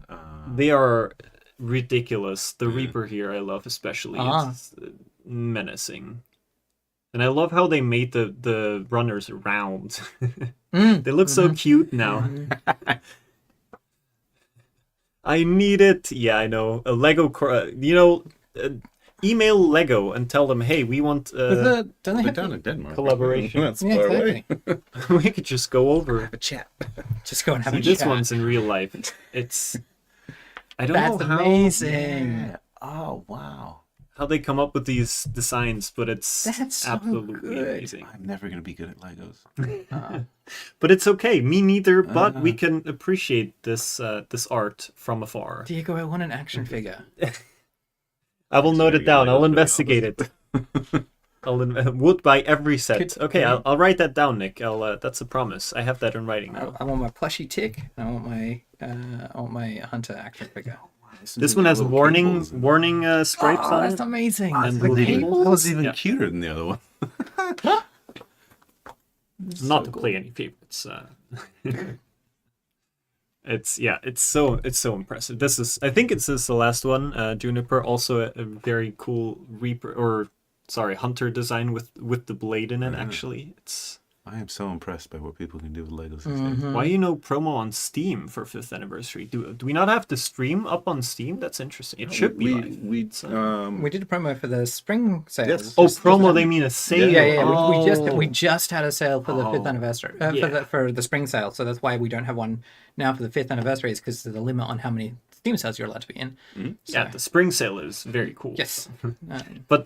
They are ridiculous. The Reaper here I love especially. It's menacing. And I love how they made the runners round. They look so cute now. I need it. Yeah, I know. A Lego, email Lego and tell them, hey, we want Don't they They're have down in Denmark. collaboration. That's Yeah, far away. exactly. We could just go over. A chat. Just go and have See, a this chat. one's in real life. It's I don't That's know how amazing. Oh, wow. they come up with these designs, but it's That's so absolutely good. amazing. I'm never going to be good at Legos. But it's okay. Me neither. But we can appreciate this art from afar. Diego, I want an action figure. I will note it Legos down. I'll for investigate it. Would buy every set. Could- Okay, I'll write that down, Nick. That's a promise. I have that in writing now. I want my plushy tick. And I want my hunter action figure. This one has warning stripes Oh, on that's it. amazing. And With little cables? That was even Yeah. cuter than the other one. Not to play any favorites. It's so impressive. I think this is the last one. Juniper, also a very cool hunter design with the blade in it. Actually, it's I am so impressed by what people can do with Legos these Mm-hmm. days. why promo on Steam for 5th anniversary. Do we not have the stream up on Steam? That's interesting. It should be. live. We We did a promo for the spring sale. Yes. Oh, promo! They mean a sale. Yeah. Oh. We just had a sale for the 5th anniversary Yeah. for the spring sale. So that's why we don't have one now for the 5th anniversary. Is because there's a limit on how many Steam sales you're allowed to be in. Yeah, the spring sale is very cool. Yes. But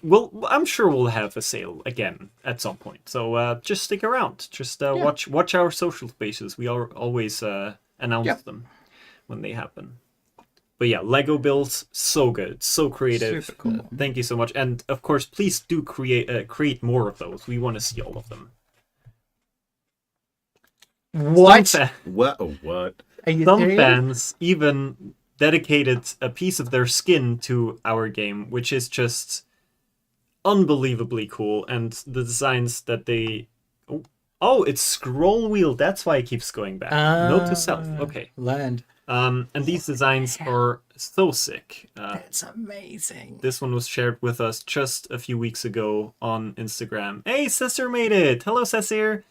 I'm sure we'll have a sale again at some point. So just stick around. Just watch our social spaces. We always announce them when they happen. But yeah, Lego builds, so good, so creative. Super cool. Thank you so much. And of course, please do create more of those. We want to see all of them. What? what? Are you Some serious? fans even dedicated a piece of their skin to our game, which is just unbelievably cool, and the designs that they. Oh, it's scroll wheel. That's why it keeps going back. Note to self. Okay. Learned. And these designs are so sick. That's amazing. This one was shared with us just a few weeks ago on Instagram. Hey, Cesar made it. Hello, Cesar.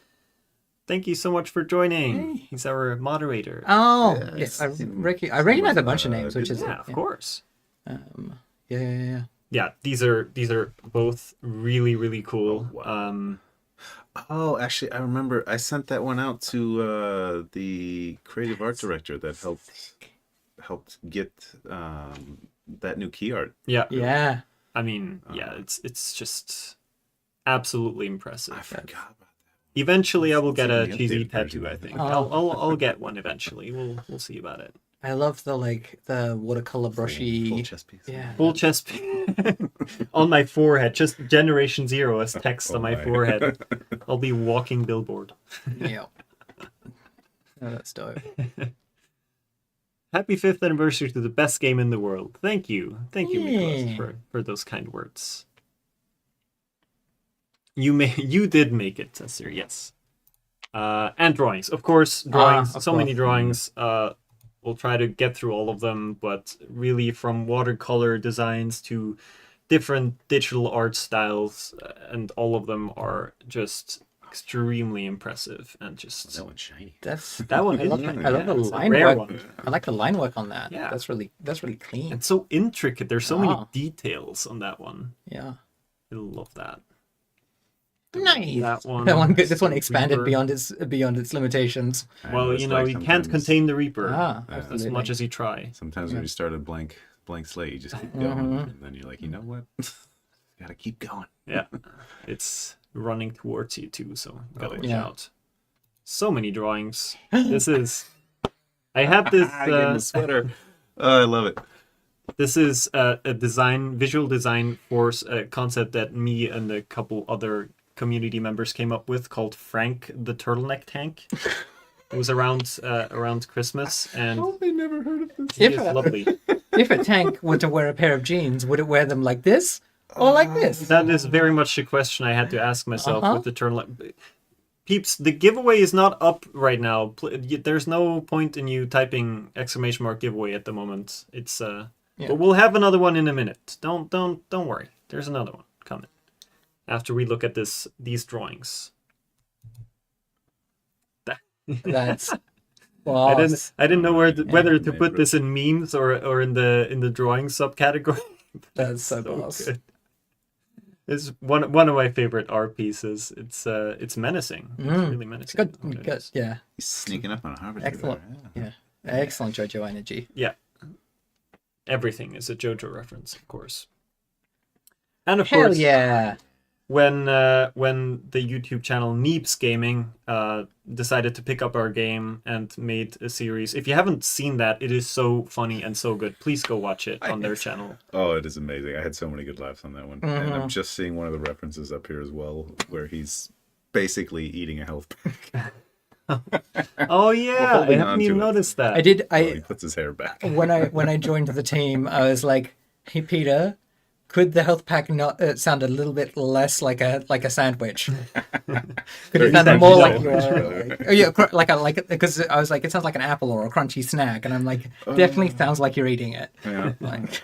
Thank you so much for joining. Hey. He's our moderator. Oh, Yes. yes. I recognize a bunch of names, which is Yeah, of course. Yeah. Yeah, these are both really, really cool. Oh, wow. Oh, actually, I remember I sent that one out to the creative art director that helped get that new key art. Yeah. Yeah. I mean, yeah, it's just absolutely impressive. I forgot about that. Eventually, I will get a It's in the cheesy updated version, tattoo. I I think think. I'll get one eventually. We'll see about it. I love the watercolor brushy. Full chest piece. Yeah. Full chest on my forehead, just Generation Zero as text on my my. forehead. I'll be walking billboard. Yeah. Oh, that's dope. Happy 5th anniversary to the best game in the world. Thank you, Miklos, Yeah. for those kind words. You did make it, Cesar. Yes. And drawings, of course. Drawings. Of So many course. drawings. We'll try to get through all of them, but really from watercolor designs to different digital art styles, and all of them are just extremely impressive and just That one's shiny. That's that one I is love, shiny, I love yeah, the it's a line rare work. one. I like the line work on that. Yeah. That's really clean. It's so intricate. There's so many Ah. details on that one. Yeah. I love that. Nice. That one. That one. This one expanded Reaper. beyond its limitations. I Well, it's you know, like you can't sometimes- contain the Reaper Ah, Yeah. as absolutely. much as you try. Sometimes when you start a blank slate, you just keep going, and then you're like, you know what? Gotta keep going. Yeah, it's running towards you too, so gotta watch yeah. out. So many drawings. This is. I have this. I gave him a sweater. Oh, I love it. This is a visual design force concept that me and a couple other community members came up with called Frank the Turtleneck Tank. It was around Christmas, and Oh, I never heard of this. he If is a- lovely. If a tank were to wear a pair of jeans, would it wear them like this or like this? That is very much the question I had to ask myself Uh-huh. with the turtleneck. Peeps, the giveaway is not up right now. There's no point in you typing ! giveaway at the moment. It's but we'll have another one in a minute. Don't worry. There's another one coming after we look at these drawings. That's. I Boss. didn't know whether to Yeah, put this in memes or in the drawing subcategory. That's so So boss. good. It's one of my favorite art pieces. It's menacing. It's really menacing. Good. What it Good. is. Yeah. He's sneaking up on a harvester. Excellent. there, Yeah. Excellent JoJo energy. Yeah. Everything is a JoJo reference, of course. And of Hell course, yeah. when the YouTube channel Neeps Gaming decided to pick up our game and made a series. If you haven't seen that, it is so funny and so good. Please go watch it on their channel. Oh, it is amazing. I had so many good laughs on that one. And I'm just seeing one of the references up here as well, where he's basically eating a health pack. Oh yeah, I holding haven't on even to it. noticed that. I did. While he puts his hair back. when I joined the team, I was like, "Hey Peter, could the health pack not sound a little bit less like a sandwich? Could it sound more like you are? Like, oh yeah, because I was like, it sounds like an apple or a crunchy snack, and I'm like, definitely sounds like you're eating it. Yeah. Like,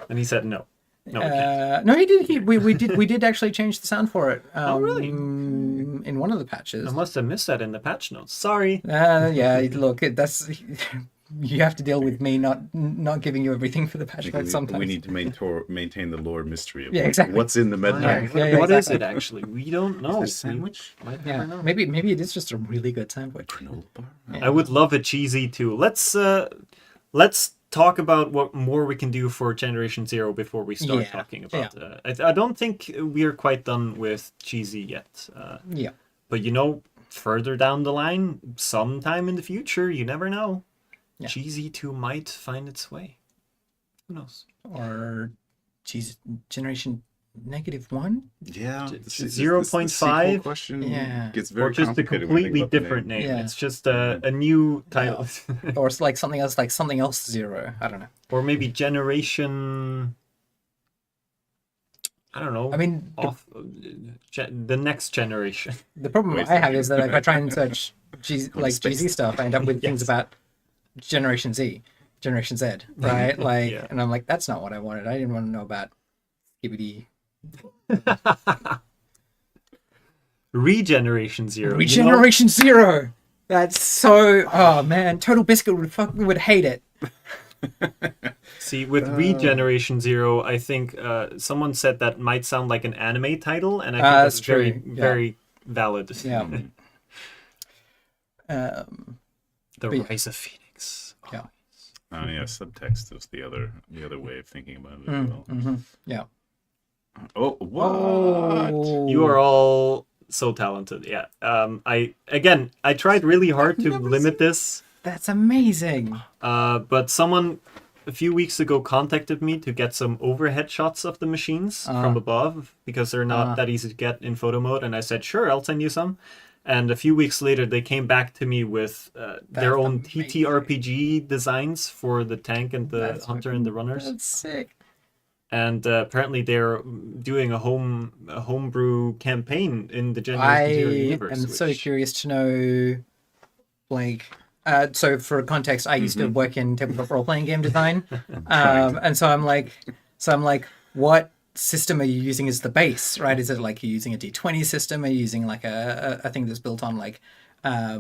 And he said no. No, we can't. no, he did. We did actually change the sound for it. really? In one of the patches. I must have missed that in the patch notes. Sorry. Yeah, look, that's you have to deal with me not giving you everything for the patch Because notes sometimes. we need to maintain the lore mystery of Yeah, exactly. what's in the med pack. Yeah, What is exactly. it actually? We don't know. Is it a sandwich? We might Yeah, never know. maybe it is just a really good sandwich. Granola bar? I would love a cheesy too. Let's talk about what more we can do for Generation Zero before we start Yeah, talking about. I don't think we are quite done with cheesy yet. Yeah. But you know, further down the line, sometime in the future, you never know. Yeah. Cheesy 2 might find its way. Who knows? Or Generation -1? Yeah. It's this 0.5? sequel question Yeah. gets very Or just a complicated when you completely think about the different name. Yeah. It's just a new title. Or it's like something else 0. I don't know. Or maybe Generation... I don't know. I mean, the next generation. the problem Wait, I have is that if I try and search GZ stuff, I end up with things Yes. about Generation Z, right? Like, Yeah. and I'm like, that's not what I wanted. I didn't want to know about Skibidi. Regeneration Zero. Regeneration Zero. That's so. Oh man, Total Biscuit would hate it. See, with Regeneration Zero, I think someone said that might sound like an anime title, and I think that's that's very, true, yeah. very valid. Yeah. The but yeah. Rise of Phoenix. Yeah. Oh yeah, subtext is the other way of thinking about it as well. Yeah. Oh, what? Oh. You are all so talented. Yeah. I tried really hard to limit this, That's amazing. but someone a few weeks ago contacted me to get some overhead shots of the machines from above because they're not that easy to get in photo mode, and I said, sure, I'll send you some. And a few weeks later, they came back to me with their own amazing. TTRPG designs for the tank and the That's hunter and the runners. That's sick. And apparently, they're doing a homebrew campaign in the Generation Zero I universe. am so which- curious to know, like, so for context, I used to work in tabletop role-playing game design, and so I'm like, what system are you using as the base, right? Is it like you're using a D20 system? Are you using like a thing that's built on like a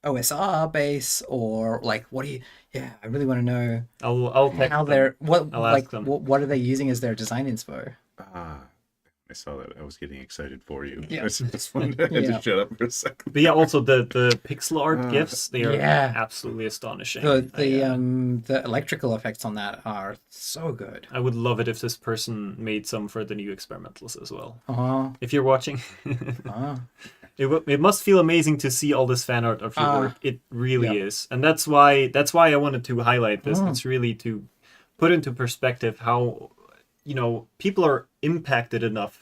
OSR base, or like what do you? Yeah, I really want to know I'll text how them. they're I'll like ask them. what are they using as their design inspo? I saw that. I was getting excited for you. Yeah. I just wanted to Yeah. shut up for a second. But yeah, also the pixel art gifs, they are yeah. absolutely astonishing. The electrical effects on that are so good. I would love it if this person made some for the new experimentals as well. Oh, If you're watching, it must feel amazing to see all this fan art of your work. It really is, and that's why I wanted to highlight this. It's really to put into perspective how people are impacted enough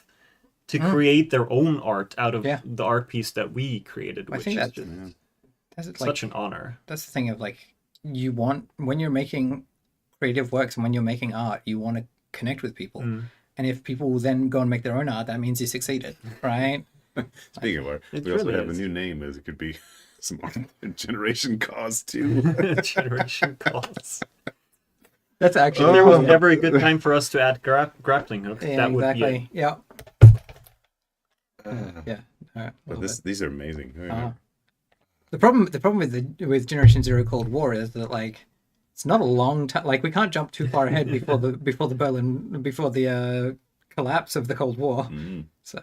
to create their own art out of the art piece that we created, I which think is that's like such an honor. that's the thing of like you want when you're making creative works and when you're making art, you want to connect with people, and if people will then go and make their own art, that means you succeeded, right? Speaking of art, It we also really have is. a new name as it could be some generation cause too. Generation calls. That's actually If there was ever a good time for us to add grappling hooks, yeah, that would exactly. be it. Yeah. Yeah. But these are amazing. The problem with Generation Zero Cold War is that like it's not a long time. Like we can't jump too far ahead before the collapse of the Cold War. So,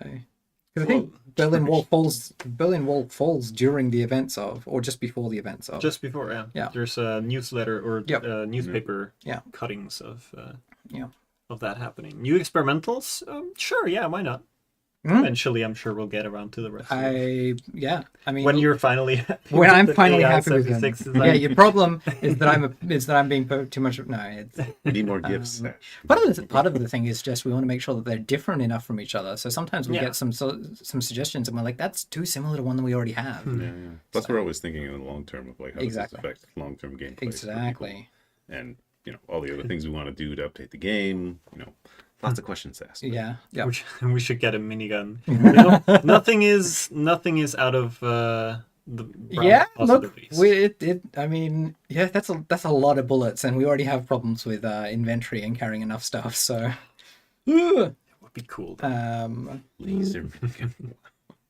because I think Berlin Wall falls during the events of, or just before the events of. Just before, yeah. Yeah. There's a newsletter or Yep. newspaper Yeah. cuttings of Yeah. of that happening. New experimentals? Sure, yeah, why not? Mm. Eventually, I'm sure we'll get around to the rest. Of it. I mean, When you're finally happy when with I'm the finally AI happy with 76 them. design. Yeah, your problem is that I'm being too much. No, it's Need more gifts. part of the thing is just we want to make sure that they're different enough from each other. So sometimes we Yeah. get some suggestions and we're like, that's too similar to one that we already have. Yeah. Plus, we're always thinking in the long term of like how Exactly. does this affect long term gameplay. for Exactly. people. And all the other things we want to do to update the game. Lots of questions asked. Yeah. Yeah. We should get a minigun. Nothing is out of the realm Yeah, of look, possibilities. I mean, yeah, that's a lot of bullets, and we already have problems with inventory and carrying enough stuff. So, Would be cool. Laser.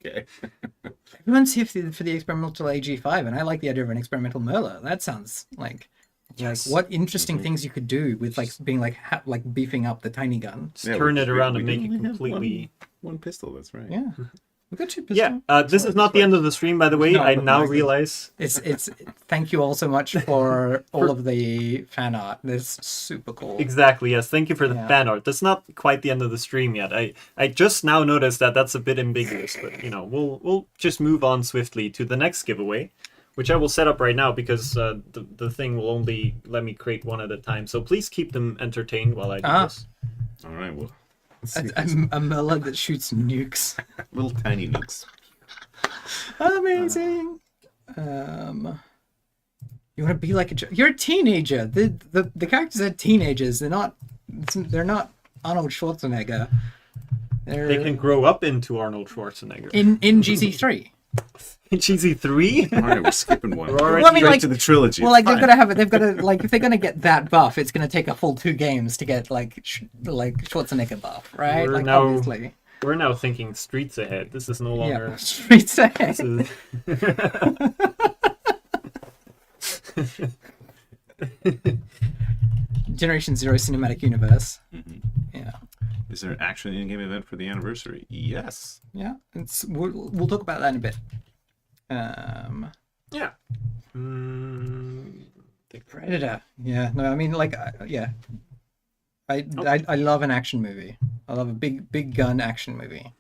Okay. everyone's here for the experimental AG5, and I like the idea of an experimental Merla. That sounds like what interesting things you could do with like being like beefing up the tiny gun. Just turn it around and make do it only have completely. one pistol. That's right. Yeah, we got two Yeah, pistols. this is not the end of the stream, by the way. No, I but now like- realize. It's Thank you all so much for all of the fan art. That's super cool. Exactly, yes. Thank you for the Yeah. fan art. That's not quite the end of the stream yet. I just now noticed that that's a bit ambiguous, but we'll just move on swiftly to the next giveaway, which I will set up right now because the thing will only let me create one at a time. So please keep them entertained while I do this. All right. Well, A Merla that shoots nukes. little tiny nukes. Amazing. You want to be like you're a teenager. The characters are teenagers. They're not they're not Arnold Schwarzenegger. They can grow up into Arnold Schwarzenegger. in GZ3. Cheesy 3? All right, we're skipping one. We're already Well, I mean, Straight like, to the trilogy. well, like It's they've got to like if they're gonna get that buff, it's gonna take a full 2 games to get like Schwarzenegger buff, right? We're Like now- obviously, We're now thinking streets ahead. This is no longer. yeah. Streets ahead. This is... Generation Zero cinematic universe. Mhm. Yeah, Is there actually an in-game event for the anniversary? Yes. yeah. We'll talk about that in a bit. Yeah. Mm, Predator. Yeah. No, I mean like yeah. I love an action movie. I love a big gun action movie.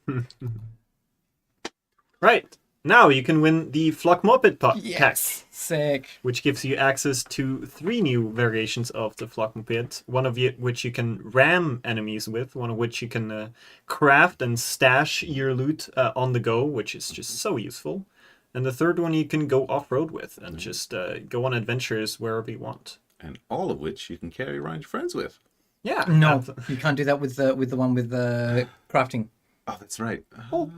right. Now you can win the Flock Moped pack, Sick. which gives you access to 3 new variations of the Flock Moped. One of which you can ram enemies with, one of which you can craft and stash your loot on the go, which is just so useful. And the third one you can go off-road with and just go on adventures wherever you want. And all of which you can carry around your friends with. Yeah. No, you can't do that with the one with the crafting. Oh, that's right. Oh,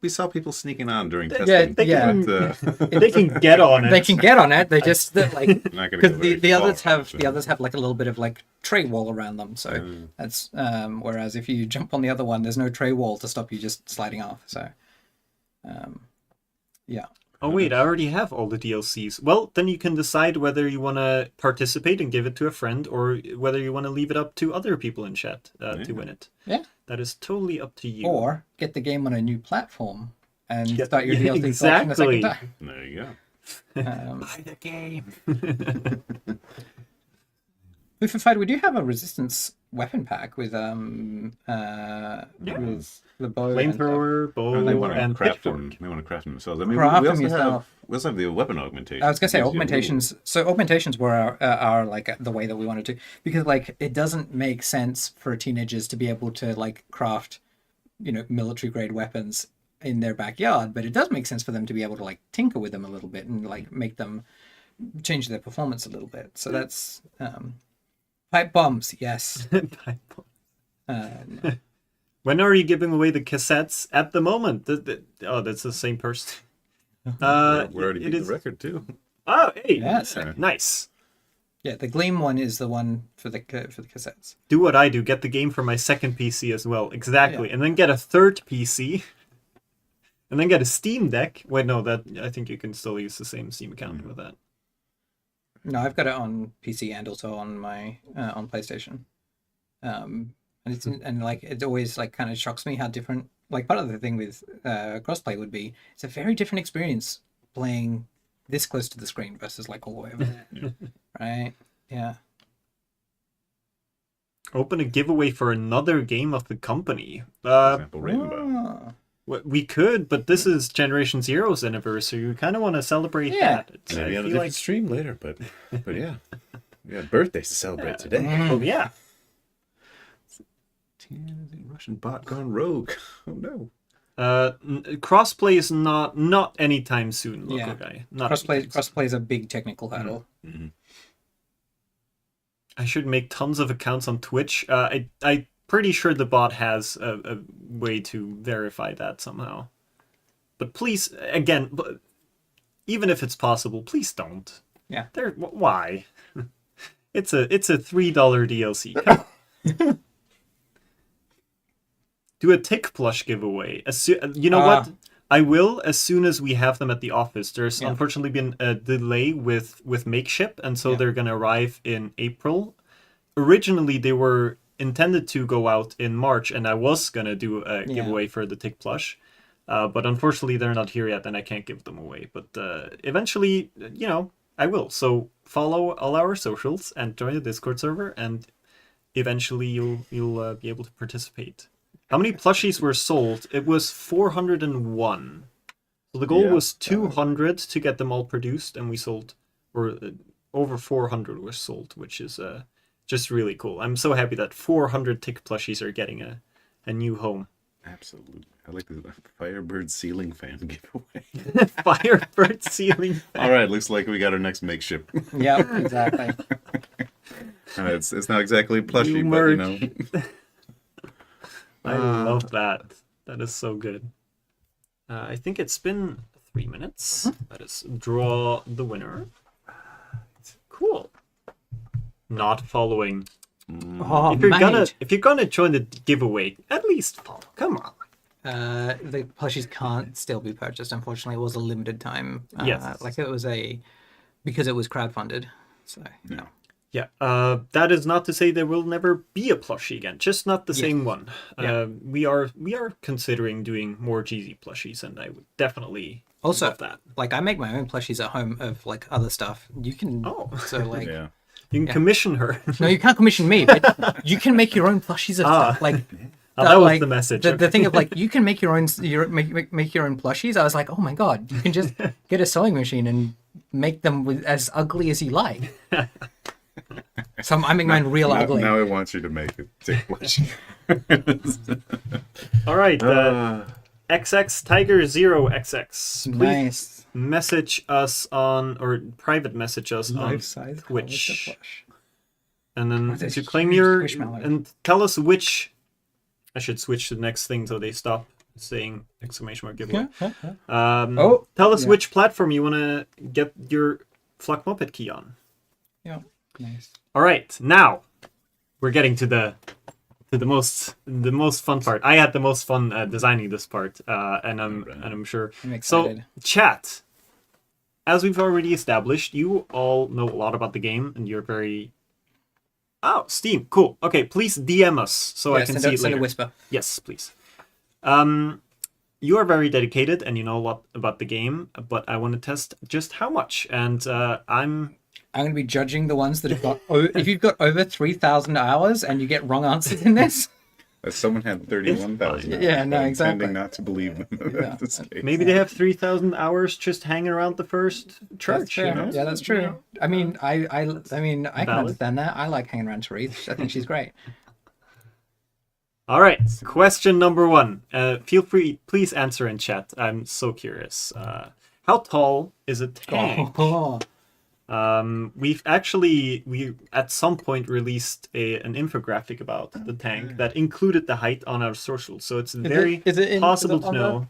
We saw people sneaking on during Yeah, testing. they can- But, they can get on it. They can get on it. They just like not gonna because go very the others far, have so. the others have like a little bit of like tray wall around them. So that's whereas if you jump on the other one, there's no tray wall to stop you just sliding off. So yeah. Oh wait, I already have all the DLCs. Well, then you can decide whether you want to participate and give it to a friend, or whether you want to leave it up to other people in chat to win it. Yeah. That is totally up to you. Or get the game on a new platform and Yeah, start your yeah, DLC collection a second exactly. time. There you go. Buy the game. Food for Fight, we do have a resistance weapon pack with with the bow and stuff. Flamethrower, bow, Oh, they want to and craft pitchfork. them. They want to craft them themselves. I mean, Craft we them also yourself. have the weapon augmentation. I was gonna say Gives you a augmentations. So augmentations were our like the way that we wanted to, because like it doesn't make sense for teenagers to be able to like craft, military grade weapons in their backyard, but it does make sense for them to be able to like tinker with them a little bit and like make them change their performance a little bit. So that's pipe bombs, yes. When are you giving away the cassettes? At the moment. Oh, that's the same person. We already it beat is- the record too. Oh, hey. Yes. Nice. Yeah, the Gleam one is the one for the cassettes. Do what I do. Get the game for my second PC as well. Exactly. And then get a third PC. And then get a Steam Deck. Wait, no, I think you can still use the same Steam account with that. No, I've got it on PC and also on my on PlayStation. And it's and like it always like kind of shocks me how different. Like part of the thing with crossplay would be it's a very different experience playing this close to the screen versus like all the way over there, right? Yeah. Open a giveaway for another game of the company. For example, Ravenbow. Ah. We could, but this is Generation Zero's anniversary. We kind of want to celebrate Yeah. that. I Maybe on a feel different like, stream later, but yeah, we got birthdays to celebrate today. oh yeah. Russian bot gone rogue. Oh no. Crossplay is not anytime soon, local Yeah. guy. Not Crossplay anytime soon. is a big technical hurdle. I should make tons of accounts on Twitch. I pretty sure the bot has a way to verify that somehow. But please, again, even if it's possible, please don't. Yeah. Why? It's a $3 DLC. Come on. Do a tick plush giveaway. You know what? I will as soon as we have them at the office. There's unfortunately been a delay with Makeship, and so they're gonna arrive in April. Originally, they were intended to go out in March, and I was gonna do a giveaway for the tick plush, but unfortunately they're not here yet, and I can't give them away. But eventually, I will. So follow all our socials and join the Discord server, and eventually you'll be able to participate. How many plushies were sold? It was 401. So the goal was 200 to get them all produced, and we sold, or over 400 were sold, which is just really cool. I'm so happy that 400 tick plushies are getting a new home. Absolutely. I like the Firebird ceiling fan giveaway. Firebird ceiling fan. All right, looks like we got our next makeshift. Yeah, exactly. It's not exactly plushy, You but you merch. know. I love that. That is so good. I think it's been 3 minutes. Let us draw the winner. Cool. Not following. Oh, If you're gonna join the giveaway, at least follow. Come on. The plushies can't still be purchased. Unfortunately, it was a limited time. Yes. Like it was because it was crowdfunded. So no. Yeah. That is not to say there will never be a plushie again. Just not the same one. Yeah. We are considering doing more GZ plushies, and I would definitely Also, love that. like I make my own plushies at home of like other stuff. You can. Oh. So like. Yeah. You can commission her. No, you can't commission me, but you can make your own plushies of stuff. Like that was like, the message. The thing of like you can make your own make your own plushies. I was like, oh my god, you can just get a sewing machine and make them as ugly as you like. So I make mine real ugly. Now I want you to make it take plushie. All right. XX Tiger 0XX. Please Nice. message us on, or private message us on Life-size Twitch. Hollister plush. And then What a to claim huge your squishmallow. and tell us which. I should switch to the next thing so they stop saying exclamation mark giveaway. Oh, Tell us yeah. which platform you want to get your Flock Muppet key on. Yeah. Nice. All right, now we're getting to the most fun part. I had the most fun designing this part, and I'm sure. I'm So, excited. chat. As we've already established, you all know a lot about the game, and you're very. Oh, Steam, cool. Okay, please DM us so I can see it send later. a whisper. Yes, please. You are very dedicated, and you know a lot about the game, but I want to test just how much. And I'm I'm going to be judging the ones that have got. If you've got over 3,000 hours and you get wrong answers in this, Someone had 31,000. Yeah, no, I'm exactly. Tending not to believe them. Yeah. This case. maybe they have 3,000 hours just hanging around the first church. You know? Yeah, that's true. I mean, I can Valid. understand that. I like hanging around Therese. I think she's great. All right, question number 1. Feel free, please answer in chat. I'm so curious. How tall is a tank? Oh, We at some point released an infographic about the tank that included the height on our social, so it's very possible to know.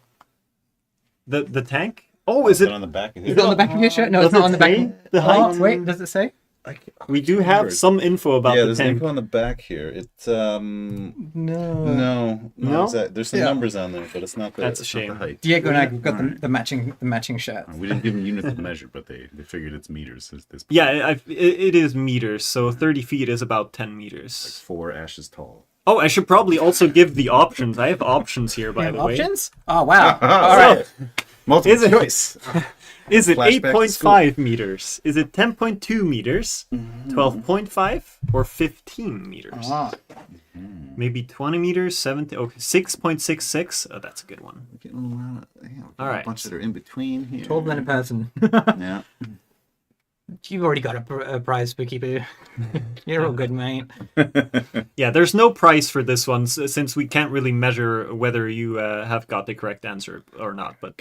The tank? Oh, is it? on the back of is it on the back of your shirt? No, it's Does not it on the back. say the Oh, height? wait, does it say? We do have some info about Yeah, the there's tank. info on the back here. It's No. no, No? there's some Yeah. numbers on there, but it's not the. That's a it's not the shame. height. Diego and I got the matching shirts. We didn't give them units of measure, but they figured it's meters. This Yeah, it is meters, so 30 feet is about 10 meters. 4 ashes tall. Oh, I should probably also give the options. I have options here, by You have the way. options? Oh wow! All All right. right. Multiple Is it- choice. Is it Flashback to 8.5 meters? Is it 10.2 meters? 12.5 or 15 meters? Ah, Maybe 20 meters, 70. Okay, 6.66. Oh, that's a good one. Getting a lot All right. a bunch that are in between here. 12 than a person. Yeah. You've already got a prize, Spooky Boo. You're all good, mate. Yeah, there's no price for this one since we can't really measure whether you have got the correct answer or not. But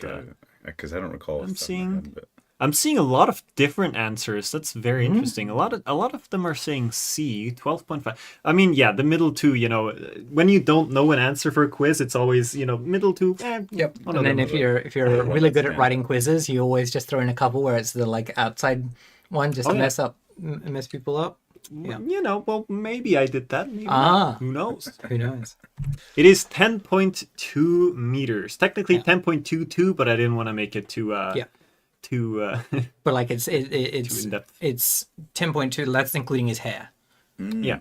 Because I don't recall. I'm off the top of my seeing- head, but- I'm seeing a lot of different answers. That's very interesting. A lot of them are saying C, 12.5. I mean, yeah, the middle two. You know, when you don't know an answer for a quiz, it's always middle two. Yep. one of And then them. if you're really good at writing quizzes, you always just throw in a couple where it's the like outside one just Oh, to yeah. mess people up. Yeah. Well, maybe I did that. Maybe Ah. not. Who knows? Who knows? It is 10.2 meters. Technically 10.22, but I didn't want to make it too Yeah. too But like it's too in depth. it's 10.2. That's including his hair. Yeah,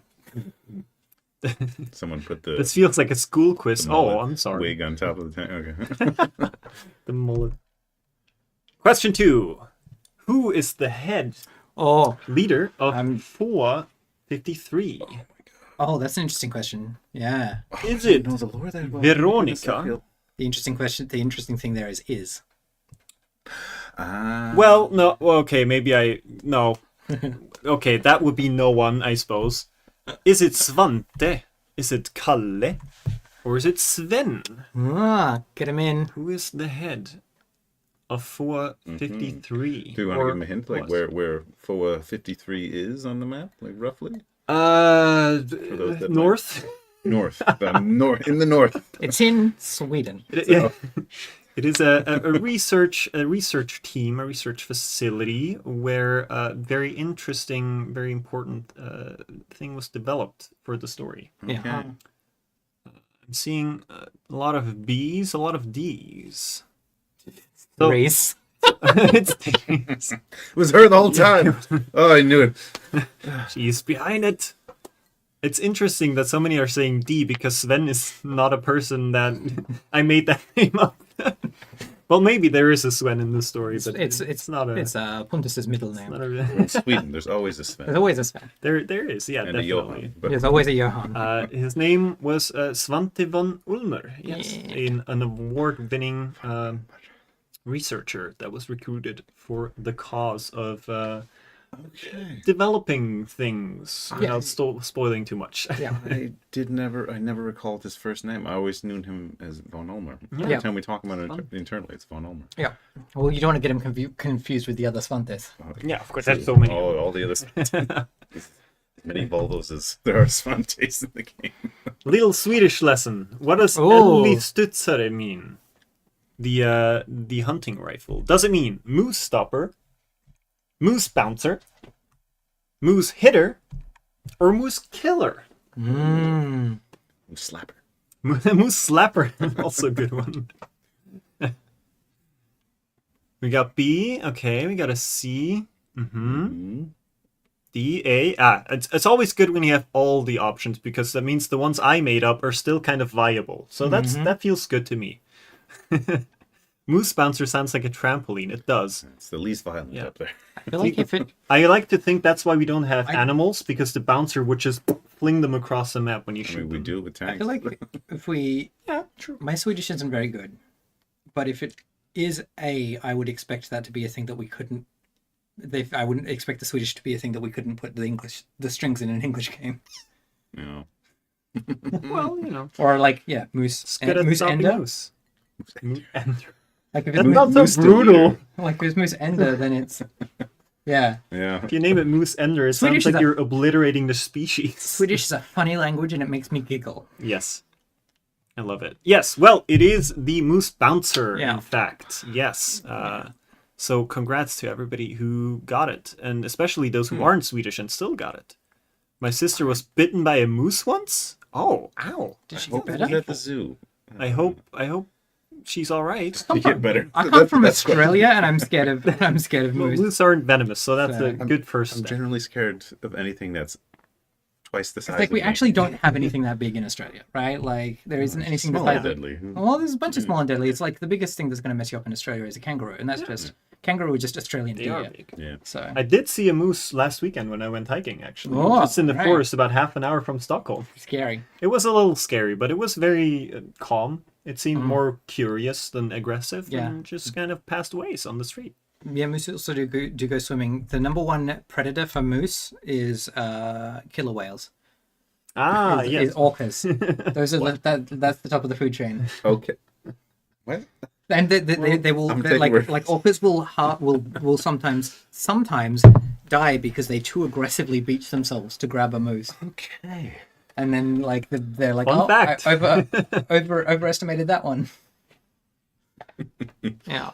Someone put the this feels like a school quiz. the Oh, mullet I'm sorry. wig on top of the tank. Okay. The mullet. Question 2. Who is the head Oh, leader of I'm- 453? oh, that's an interesting question. Yeah. Is it No, the lore that Veronica? The interesting question. The interesting thing there is. Well, no. Okay, maybe no. Okay, that would be no one, I suppose. Is it Svante? Is it Kalle? Or is it Sven? Get him in. Who is the head of 453? Do you want to Or give him a hint, like was? where 453 is on the map, like roughly? those that North. North, in the north. It's in Sweden. It is a research team, a research facility where a very interesting, very important thing was developed for the story. Yeah. Okay. I'm seeing a lot of B's, a lot of D's. So- Race. It's D's. It was her the whole time. Oh, I knew it. She's behind it. It's interesting that so many are saying D because Sven is not a person that I made that name up. Well, maybe there is a Sven in the story, but it's not a. It's Pontus's middle name. not a In Sweden, there's always a Sven There's always a Sven. there is, yeah, and a definitely. Johan. But There's always a Johan. His name was Svante von Ulmer. Yes, Yeah. an award-winning researcher that was recruited for the cause of okay. developing things without spoiling too much. Yeah. I never recalled his first name. I always knew him as Von Ulmer. Yeah. Every time we talk about it internally, it's Von Ulmer. Yeah. Well, you don't want to get him confused with the other Svantes. Yeah, of course. There's so many. All the other as many Volvos as there are Svantes in the game. Little Swedish lesson. What does Oh. Älgstudsare mean? The hunting rifle. Does it mean moose stopper, moose bouncer, moose hitter, or moose killer? Mm. Slapper. Moose slapper, also a good one. We got B. Okay, we got a C. D, A. It's always good when you have all the options because that means the ones I made up are still kind of viable. So that feels good to me. Moose bouncer sounds like a trampoline. It does. It's the least violent Yeah. up there. I feel like if it I like to think that's why we don't have animals because the bouncer would just fling them across the map when you I shoot mean, we them. do it with tanks. I feel like if we True. my Swedish isn't very good, but if it is A, I would expect that to be a thing that we couldn't. I wouldn't expect the Swedish to be a thing that we couldn't put the strings in an English game. You know, Well, you know, Or like moose it's good at moose stopping ender. moose. Moose ender. Like if it's That's moose, not so moose brutal. like if it's moose ender, then it's yeah. yeah. If you name it Moose Ender, it Swedish sounds like is a- you're obliterating the species. Swedish is a funny language and it makes me giggle. Yes. I love it. Yes, well, it is the Moose Bouncer, Yeah. in fact. Yes. So congrats to everybody who got it, and especially those who aren't Swedish and still got it. My sister was bitten by a moose once. Oh, ow. Did she Hope get it was better? at the zoo. I hope she's all right. You get better. I come from That's quite- Australia and I'm scared of Well, moose. moose aren't venomous, so that's a So- good first I'm step. generally scared of anything that's twice the size. It's like of we me. actually don't have anything that big in Australia, right? Like there isn't anything the Small size and of. deadly. Well, there's a bunch of small and deadly. It's like the biggest thing that's going to mess you up in Australia is a kangaroo, and that's just kangaroo are just Australian They are deer. big. Yeah. So I did see a moose last weekend when I went hiking, actually. Oh, just in the right. forest about half an hour from Stockholm. scary. It was a little scary, but it was very calm. It seemed more curious than aggressive, Yeah. and just kind of passed ways on the street. Yeah, moose also do go swimming. The number one predator for moose is killer whales. Ah, is, yes. is orcas. Those are that's the top of the food chain. Okay. What? And they will I'm they're taking word. like orcas will sometimes die because they too aggressively beach themselves to grab a moose, Okay. and then like they're like, Fun oh, fact. I overestimated that one. Yeah,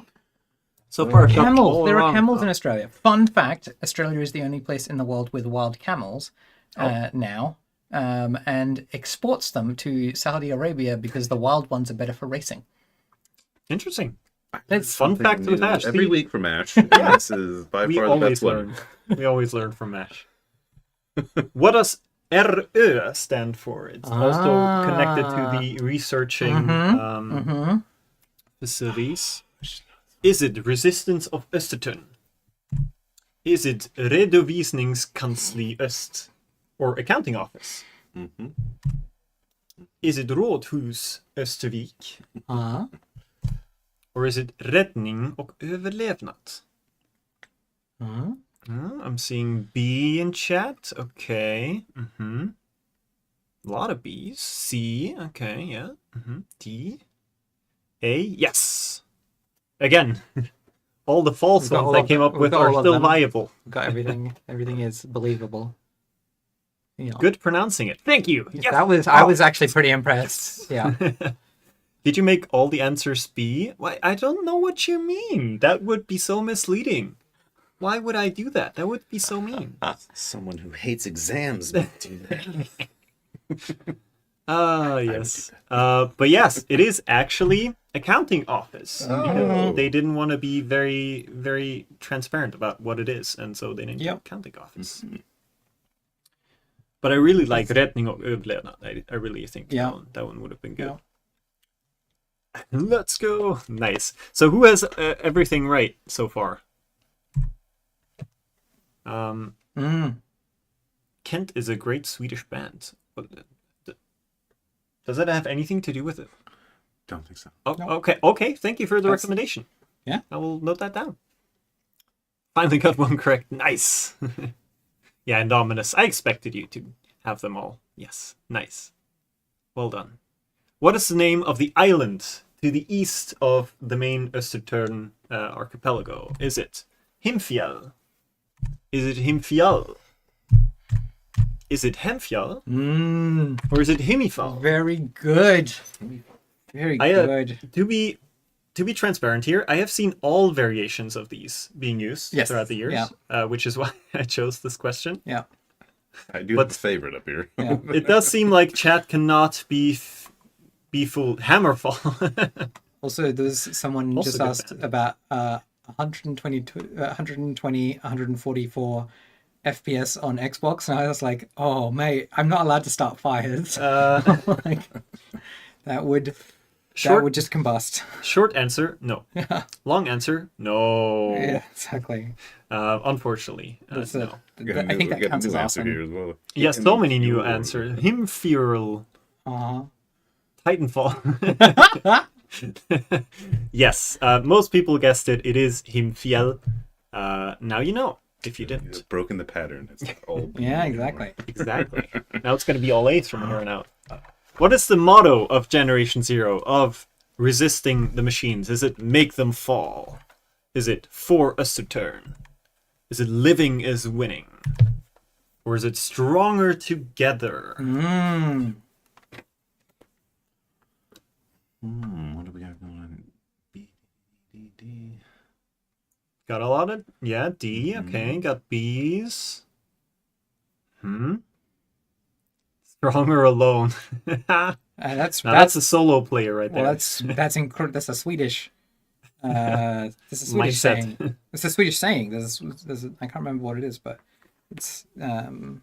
So far, I've got camels. all There are wrong. camels in Australia. Fun fact: Australia is the only place in the world with wild camels now, and exports them to Saudi Arabia because the wild ones are better for racing. Interesting. That's Fun fact with New Ash. every See, week from Ash. This is by we far the always best learn. one. We always learn from Ash. What does RÖ stand for? It's also connected to the researching facilities. Is it Resistance of Östertön? Is it Redovisningskansli Öst? Or Accounting Office? Is it Rådhus Östervik? Or is it Räddning och överlevnad? I'm seeing B in chat. Okay. A lot of B's. C. Okay, yeah. D. A. Yes. Again, all the false We've got ones all I of came them. up We've with got are all of still them. viable. Got everything. Everything is believable. Yeah. Good pronouncing it. Thank you. Yes. That was I was actually pretty impressed. Yeah. Did you make all the answers B? Why? I don't know what you mean. That would be so misleading. Why would I do that? That would be so mean. Someone who hates exams might do that. Ah, yes. But yes, it is actually accounting office. Because they didn't want to be very, very transparent about what it is, and so they didn't do Yep. accounting office. But I really like Rättning och överlevnad. I really think Yeah. that one would have been good. Yeah. Let's go. Nice. So who has everything right so far? Kent is a great Swedish band. Does that have anything to do with it? Don't think so. Oh, No. okay. Thank you for the That's- recommendation. Yeah. I will note that down. Finally got one correct. Nice. Yeah, Indominus. I expected you to have them all. Yes. Nice. Well done. What is the name of the island to the east of the main Östertörn archipelago? Is it Himfjäll? Is it Himfjäll? Is it Hemfjäll? Or is it Himifjäll? Very good. Very I, good. To be transparent here, I have seen all variations of these being used Yes, throughout the years, which is why I chose this question. Yeah. I do But- have a favorite up here. Yeah. It does seem like chat cannot be fooled. Hammerfall. Also, there's someone Also just good asked band. about 144 FPS on Xbox, and I was like, "Oh, mate, I'm not allowed to start fires. Like, that would short, just combust." short answer, no. Long answer, no. Yeah, exactly. Unfortunately, That's no. I think that counts as answer awesome. here as well. Yes, so many new answers. Himfjäll. Uh-huh. Titanfall. Yes, most people guessed it. It is Himfjäll. Now you know, if you It's didn't. broken the pattern. It's all Yeah, exactly. Exactly. Now it's going to be all A's from here on out. What is the motto of Generation Zero, of resisting the machines? Is it make them fall? Is it for us to turn? Is it living is winning? Or is it stronger together? What do we got going on? B, D, D. Got a lot of D. Okay, got B's. Stronger alone. Now that's a solo player right there. well, that's a Swedish. This is a Swedish Mindset. saying. It's a Swedish saying. I can't remember what it is, but it's alone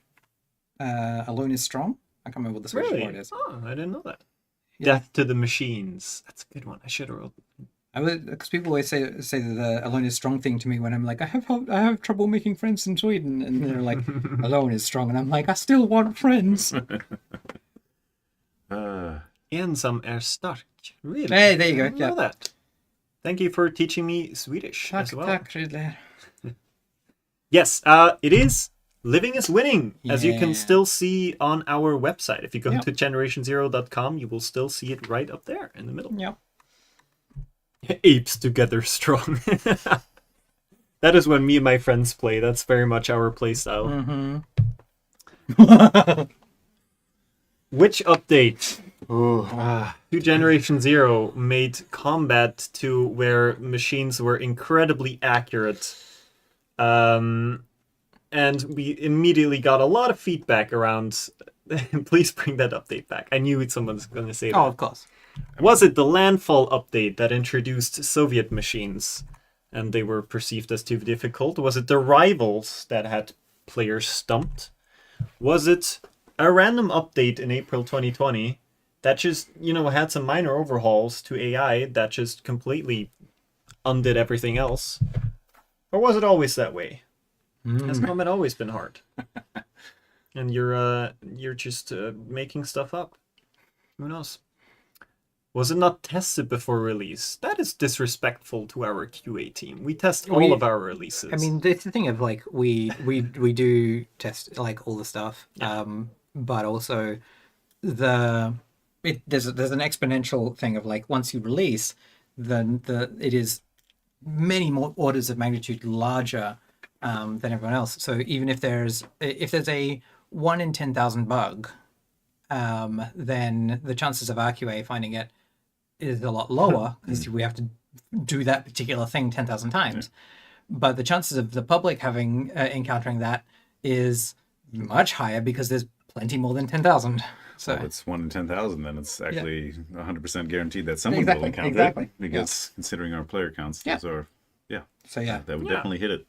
is strong. I can't remember what the Swedish Really? word is. Oh, I didn't know that. Yeah. Death to the machines. That's a good one. I should have wrote. I would, because people always say the alone is strong thing to me when I'm like, I have trouble making friends in Sweden, and they're like, alone is strong, and I'm like, I still want friends. Ensam är stark. Really? Hey, there you go. I didn't know Yeah. that. Thank you for teaching me Swedish as well. Tack, Riddler. Yes, it is Living is Winning, as you can Yeah. still see on our website. If you go Yep. to generationsero.com, you will still see it right up there in the middle. Yeah. Apes together strong. That is when me and my friends play. That's very much our play style. Which update to Generation Zero made combat to where machines were incredibly accurate? And we immediately got a lot of feedback around. Please bring that update back. I knew someone's going to say that. Oh, of course. Was it the Landfall update that introduced Soviet machines and they were perceived as too difficult? Was it the Rivals that had players stumped? Was it a random update in April 2020 that just, had some minor overhauls to AI that just completely undid everything else? Or was it always that way? Has combat always been hard? And you're just making stuff up. Who knows? Was it not tested before release? That is disrespectful to our QA team. We test all of our releases. I mean, it's the thing of like we do test like all the stuff, but also there's an exponential thing of like once you release, then it is many more orders of magnitude larger than everyone else. So even if there's a 1 in 10,000 bug, then the chances of RQA finding it is a lot lower because we have to do that particular thing 10,000 times. But the chances of the public having encountering that is much higher because there's plenty more than 10,000. So If it's 1 in 10,000, then it's actually 100% guaranteed that someone Exactly, will encounter exactly. it. Because considering our player counts, Yeah. those are, so yeah. that would Yeah. definitely hit it.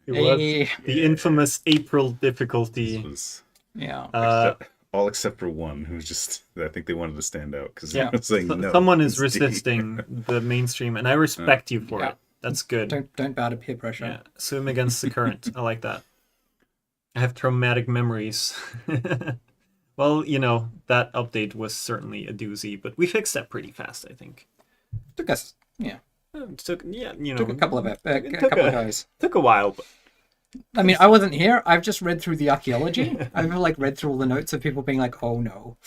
It was Eh, the infamous April This difficulty. was yeah. all except for one who just, I think they wanted to stand out because Yeah. they were saying no. Someone is it's D. resisting the mainstream, and I respect you for Yeah. it. That's good. Don't bow to peer pressure. Yeah, swim against the current. I like that. I have traumatic memories. Well, that update was certainly a doozy, but we fixed that pretty fast, I think. Took us It took, took a couple of took couple of guys. took a while, but I mean, I wasn't here. I've just read through the archaeology. I've read through all the notes of people being like, "Oh no."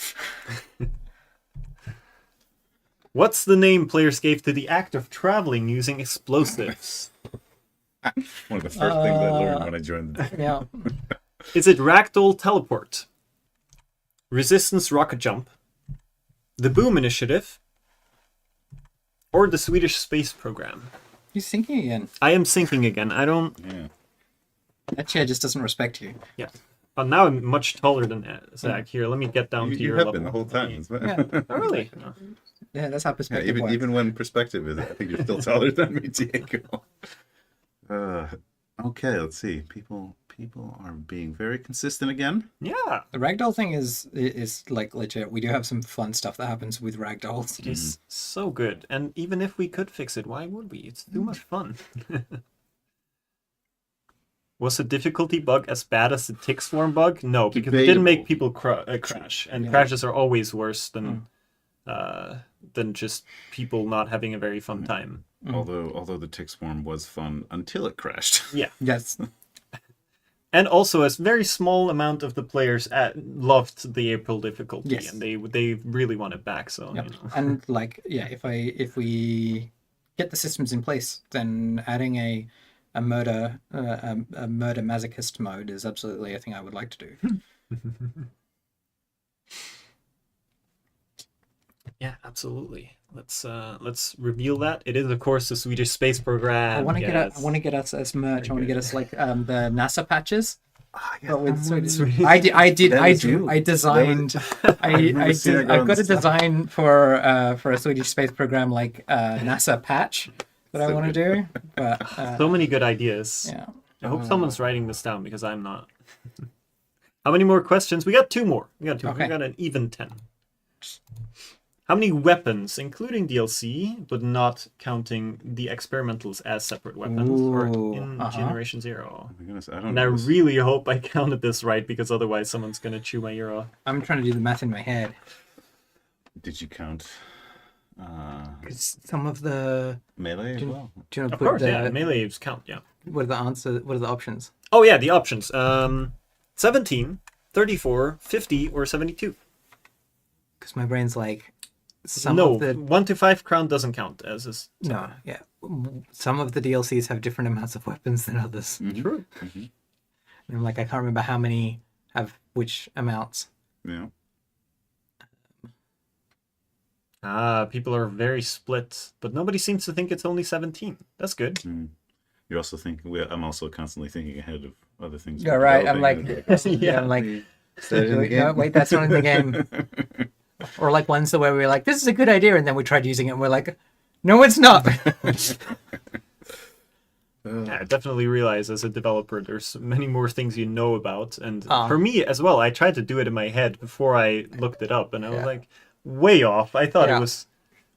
what's the name players gave to the act of traveling using explosives? One of the first things I learned when I joined the Yeah. Is it Ragdoll Teleport, Resistance Rocket Jump, the Boom Initiative, or the Swedish Space Program? He's thinking again. I am sinking again. I don't. Yeah. That chair just doesn't respect you. Yeah. Now I'm much taller than Zach. Here, let me get down to You your have level. been the whole time. Yeah. Oh, really? No. Yeah, that's how Yeah, perspective works. even when perspective is, I think you're still taller than me, Diego. Okay, let's see. People are being very consistent again. Yeah, The ragdoll thing is legit. We do have some fun stuff that happens with ragdolls. it is so good. And even if we could fix it, why would we? It's too much fun. Was the difficulty bug as bad as the tick swarm bug? No, because it didn't make people crash, and Yeah. crashes are always worse than just people not having a very fun time. Although the tick swarm was fun until it crashed. Yeah, Yes. and also a very small amount of the players loved the April difficulty, Yes. and they really want it back. So Yep. And if we get the systems in place, then adding a murder masochist mode is absolutely a thing I would like to do. Yeah, absolutely. Let's reveal that. It is, of course, the Swedish space program. I want to yes. get us as merch. I want to get us the NASA patches. yeah, But with Swedish- I designed. I've got a design for a Swedish space program NASA patch that I want to do. But So many good ideas. yeah, I hope someone's writing this down because I'm not. How many more questions? We got two more. We Okay. got an even 10. How many weapons, including DLC, but not counting the experimentals as separate weapons, are in Ooh, Generation Zero? Oh my goodness, I don't And I know. really hope I counted this right because otherwise someone's gonna chew my ear off. I'm trying to do the math in my head. Did you count Because some of the melee as well? do you know Of course, yeah. Melee's count, yeah. what are the options? Oh yeah, the options. 17, 34, 50, or 72. Because my brain's like some No, of the 1 to 5 crown doesn't count as a no, yeah. Some of the DLCs have different amounts of weapons than others. True. And I'm like, I can't remember how many have which amounts. Yeah. People are very split, but nobody seems to think it's only 17. That's good. You're also thinking. I'm also constantly thinking ahead of other things. Yeah, we're right. I'm like, developing. yeah, I'm like, Set it in the no, game. wait, that's not in the game. Or like ones where we're like, this is a good idea, and then we tried using it, and we're like, no, it's not. Yeah, I definitely realize as a developer, there's many more things you know about, and Ah. for me as well, I tried to do it in my head before I looked it up, and I was Yeah. like, way off. I thought Yeah. it was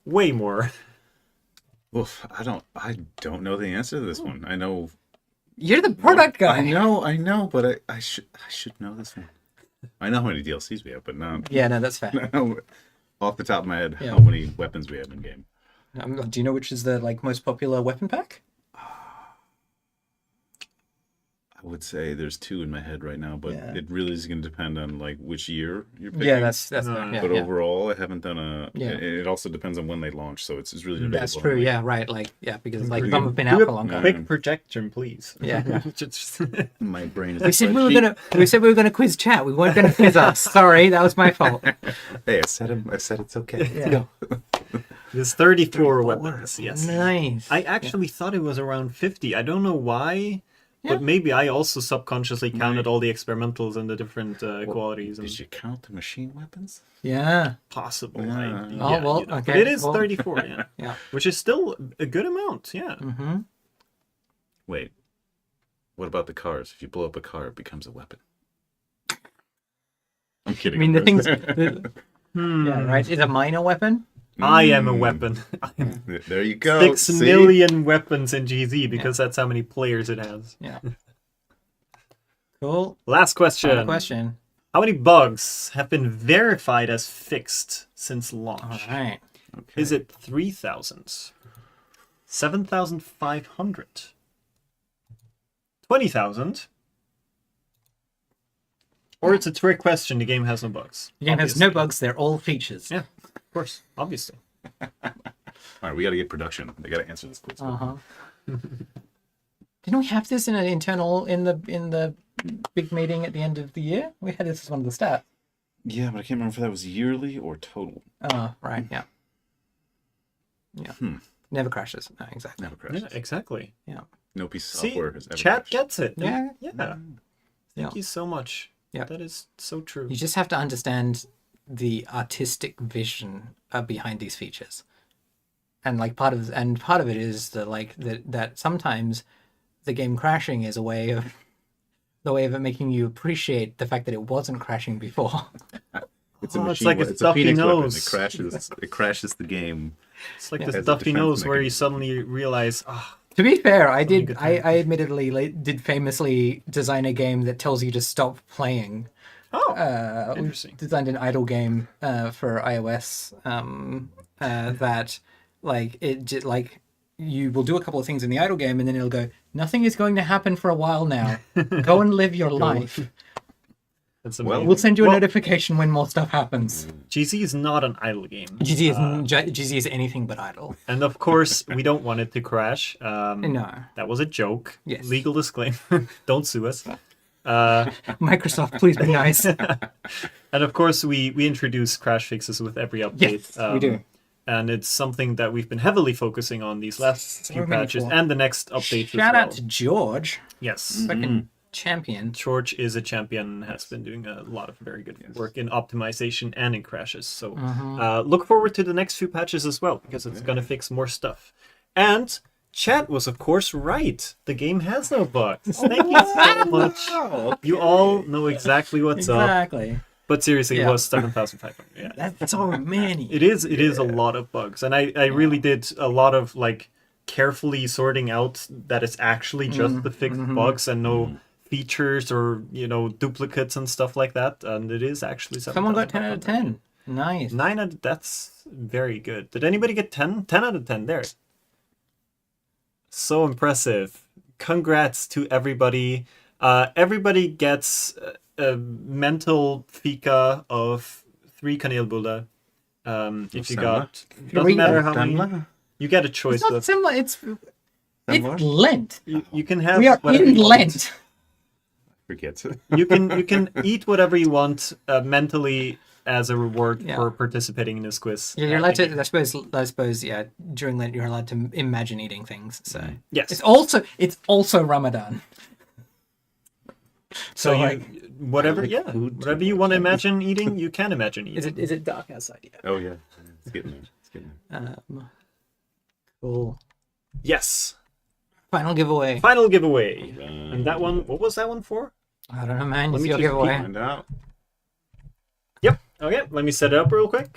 way more. Oof, I don't know the answer to this one. I know. You're the product guy. I know, but I should know this one. I know how many DLCs we have, but not Yeah, no, that's fair. off the top of my head Yeah. how many weapons we have in game. Do you know which is the most popular weapon pack? I would say there's two in my head right now, but Yeah. it really is going to depend on like which year you're picking. Yeah, that's No, yeah, But yeah. overall, I haven't done a. Yeah. It also depends on when they launch, so it's really That's debatable. true. Like, Yeah, right. Like because like Do some have been Do out a for longer. quick projection, please. Yeah. Just- My brain is. We said we were gonna quiz chat. We weren't gonna quiz us. Sorry, that was my fault. Hey, I said it's okay. Yeah. There's 34 weapons. Yes. Nice. I actually thought it was around 50. I don't know why, Yeah. but maybe I also subconsciously counted all the experimentals and the different qualities. And Did you count the machine weapons? Yeah. possible. Yeah. Oh, well, But okay, it is well. 34, yeah. Yeah. Which is still a good amount, yeah. Mm-hmm. Wait. What about the cars? If you blow up a car, it becomes a weapon. I'm I kidding. mean, the of things. course. Yeah, right. Is a minor weapon. I am a weapon. There you go. 6 See? million weapons in GZ because that's how many players it has. Yeah. Cool. Last question. Final question. How many bugs have been verified as fixed since All launch? right. Okay. Is it 3,000? 7,500? 20,000? Or it's a trick question, the game has no bugs. The game has no obviously. bugs. They're all features. Yeah, of course, obviously. All right, we got to get production. They got to answer this quiz. Uh huh. Didn't we have this in an internal in the big meeting at the end of the year? We had this as one of the stats. Yeah, but I can't remember if that was yearly or total. Oh, right. Yeah. Yeah. Never crashes. No, exactly. Never crashes. Yeah, exactly. Yeah. No piece of See, software has ever chat crashed. gets it. Yeah. Yeah. Yeah. Thank you so much. Yeah. That is so true. You just have to understand the artistic vision behind these features, and like part of it is that sometimes the game crashing is a way of it making you appreciate the fact that it wasn't crashing before. It's a Oh, it's machine. like a it's a stuffy Phoenix weapon. nose. It crashes the game. It's like Yeah. this As a stuffy defense nose where you mechanism. suddenly realize, To be fair, I Something did. good I admittedly did famously design a game that tells you to stop playing. We interesting. designed an idle game for iOS that you will do a couple of things in the idle game and then it'll go, nothing is going to happen for a while now. Go and live your life. That's Well, amazing. We'll send you a Well, notification when more stuff happens. GZ is not an idle game. GZ is anything but idle. And of course, we don't want it to crash. No. That was a joke. Yes. Legal disclaimer. Don't sue us. Microsoft, please be nice. And of course, we introduce crash fixes with every update. Yes, we do. And it's something that we've been heavily focusing on these last few many patches for- and the next update as Shout well. out to George, Yes. fucking champion. George is a champion and has been doing a lot of very good work in optimization and in crashes. So look forward to the next few patches as well, because it's going to fix more stuff. And chat was, of course, right. The game has no bugs. Thank you so much. You all know exactly what's up. Exactly. But seriously, Yeah. it was 7,500. Yeah. That's so many. It is a lot of bugs. And I really did a lot of like carefully sorting out that it's actually just the fixed bugs and no features or duplicates and stuff like that. And it is actually Someone got 10 out of 7,500. 10. Nice. 9 out of, that's very good. Did anybody get 10? 10 out of 10 there. So impressive. Congrats to everybody. Everybody gets a mental fika of 3 kanelbulle. If you got, doesn't matter how many. You get a choice It's not of. similar. It's Lent. You can have. We are whatever in you want. Lent. Forgets it. You can eat whatever you want mentally as a reward Yeah. for participating in this quiz. Yeah, you're allowed to. I suppose. Yeah, during Lent, you're allowed to imagine eating things. So Yes. it's also Ramadan. So you, like, whatever, like yeah, food too whatever you much. want to imagine eating, you can imagine eating. is it dark outside yet? Oh yeah, it's getting there. It's getting there. Cool. Yes. Final giveaway. Final giveaway. And that one, what was that one for? I don't know, man. Let It's me your just giveaway. Find out. Yep. Okay. Let me set it up real quick.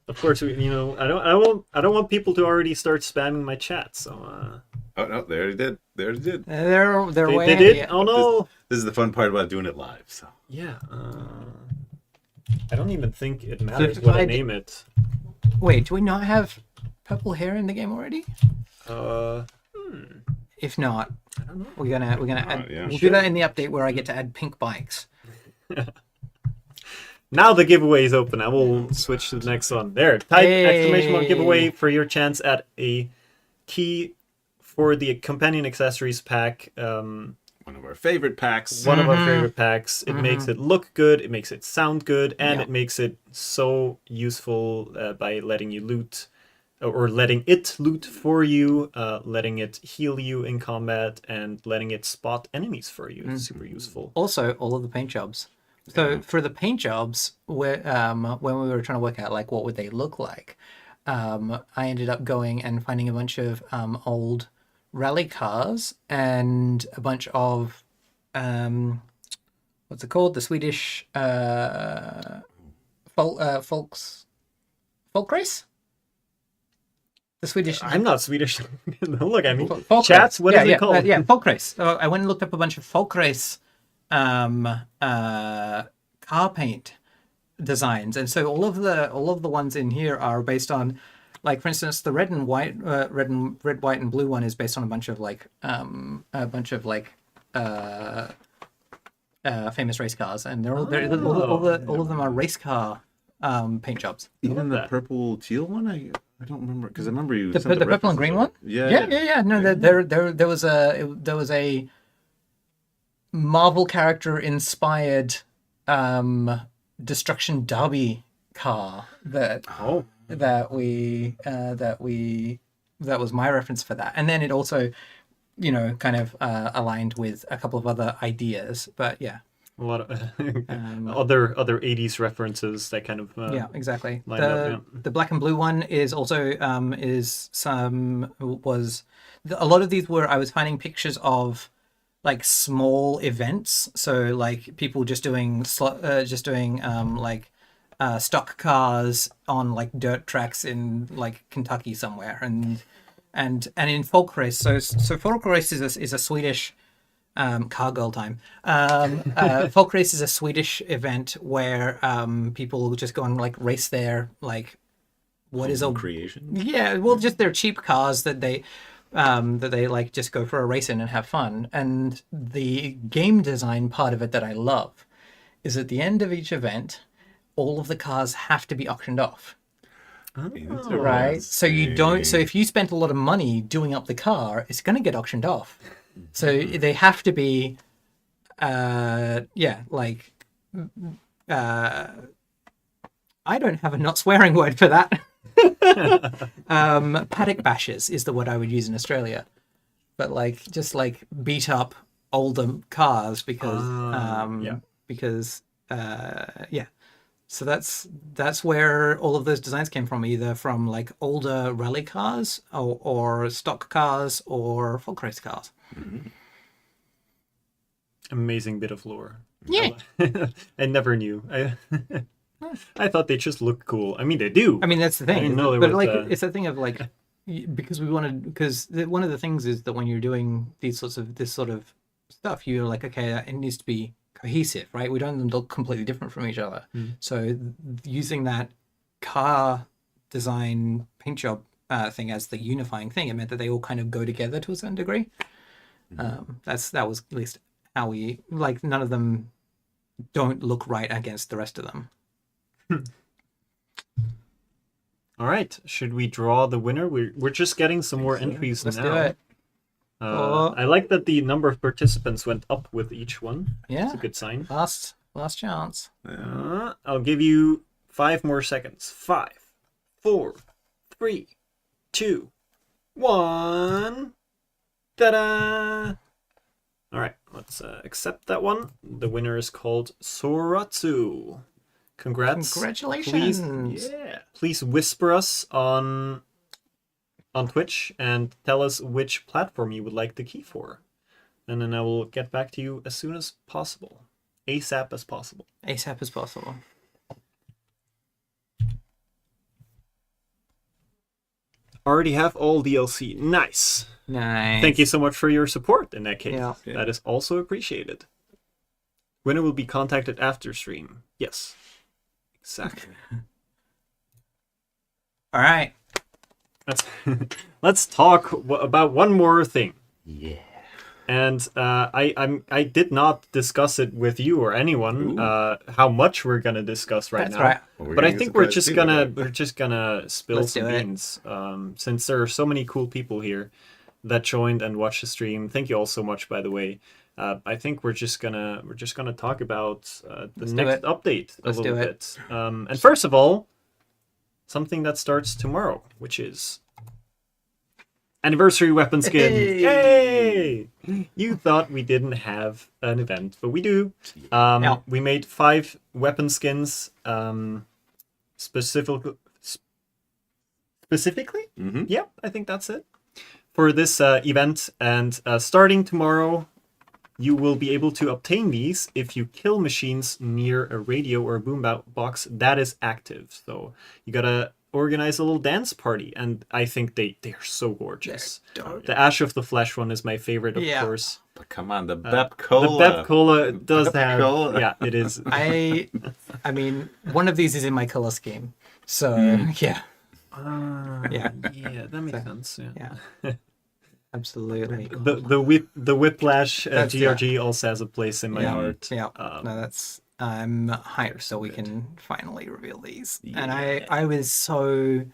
Of course, I don't want people to already start spamming my chat. So Oh no, they already did. They already did. They're way. they did. Yeah. Oh no. This is the fun part about doing it live. So Yeah. I don't even think it matters what I Certified- name it. Wait, do we not have purple hair in the game already? If not, we're gonna add, yeah, we'll sure. do that in the update where I get to add pink bikes. Now the giveaway is open. I will switch to the next one. There, type exclamation mark giveaway Yay. for your chance at a key for the companion accessories pack. One of our favorite packs. One of our favorite packs. It makes it look good, it makes it sound good, and it makes it so useful by letting you loot, or letting it loot for you, letting it heal you in combat, and letting it spot enemies for you. It's super useful. Also, all of the paint jobs. So for the paint jobs, when we were trying to work out like what would they look like, I ended up going and finding a bunch of old rally cars and a bunch of what's it called? The Swedish folk race. The Swedish. I'm not Swedish. Look at me. Folk Chats, race. what yeah, is yeah, it called? yeah, folk race. So I went and looked up a bunch of folk race car paint designs, and so all of the ones in here are based on, like, for instance, the red, white, and blue one is based on a bunch of famous race cars, and all of them are race car paint jobs. Even the that. purple teal one, I don't remember, because I remember you. The sent purple and references green of one? it. Yeah. No, there was a Marvel character inspired Destruction Derby car that was my reference for that, and then it also, kind of aligned with a couple of other ideas. But yeah, A lot of other 80s references that kind of yeah, exactly. line up, yeah. The black and blue one is also a lot of these were, I was finding pictures of like small events, so like people just doing stock cars on like dirt tracks in like Kentucky somewhere, and in folk race. So folk race is a Swedish car girl time. Folk race is a Swedish event where people just go and like race their like what is a creation? yeah, well, just their cheap cars that they like just go for a race in and have fun. And the game design part of it that I love is at the end of each event, all of the cars have to be auctioned off. Right. So you don't. So if you spent a lot of money doing up the car, it's going to get auctioned off. So they have to be, I don't have a not swearing word for that. Paddock bashes is the word I would use in Australia, but like just like beat up older cars because So that's where all of those designs came from, either from like older rally cars or stock cars or folk race cars. amazing bit of lore. Yeah. I never knew. I thought they just look cool. I mean, they do. I mean, that's the I thing. didn't know there But was, like, it's a thing of like, because one of the things is that when you're doing this sort of stuff, you're like, okay, it needs to be cohesive, right? We don't want them to look completely different from each other. So using that car design paint job thing as the unifying thing, it meant that they all kind of go together to a certain degree. That was at least how we, like, none of them don't look right against the rest of them. All right, should we draw the winner? We're just getting some more entries Let's now. do it. I like that the number of participants went up with each one. Yeah. It's a good sign. Last chance. I'll give you 5 more seconds. 5, 4, 3, 2, 1. Ta-da! All right, let's accept that one. The winner is called Soratsu. Congrats. Congratulations. Please whisper us on Twitch and tell us which platform you would like the key for. And then I will get back to you as soon as possible. ASAP as possible. ASAP as possible. Already have all DLC. Nice. Nice. Thank you so much for your support in that case. Yeah. That is also appreciated. Winner will be contacted after stream. Yes. Exactly. All right. Let's talk about one more thing. Yeah. And I did not discuss it with you or anyone how much we're gonna discuss right That's now. right. Well, we're But I gonna get think we're surprised just too, gonna right? we're just gonna spill Let's some do it. beans. Since there are so many cool people here that joined and watched the stream. Thank you all so much, by the way. I think we're just gonna talk about the Let's do next it. update a Let's little do it. bit. And first of all, something that starts tomorrow, which is anniversary weapon skins. Yay! You thought we didn't have an event, but we do. Yeah. We made 5 weapon skins. Specifically. Mm-hmm. Yep, I think that's it for this event. And starting tomorrow, you will be able to obtain these if you kill machines near a radio or a boombox that is active. So you gotta organize a little dance party, and I think they are so gorgeous. The Ash of the Flesh one is my favorite, of Yeah. course. But come on, the The Bep Cola. Bep Cola does Bep have, Cola. yeah, it is. I mean, one of these is in my color scheme. So, yeah. Yeah. Yeah, that makes sense. Yeah. Yeah. Absolutely. The Whiplash That's- GRG also has a place in my yeah. heart. Yeah. No, that's I'm hyped so we can finally reveal these. And I was so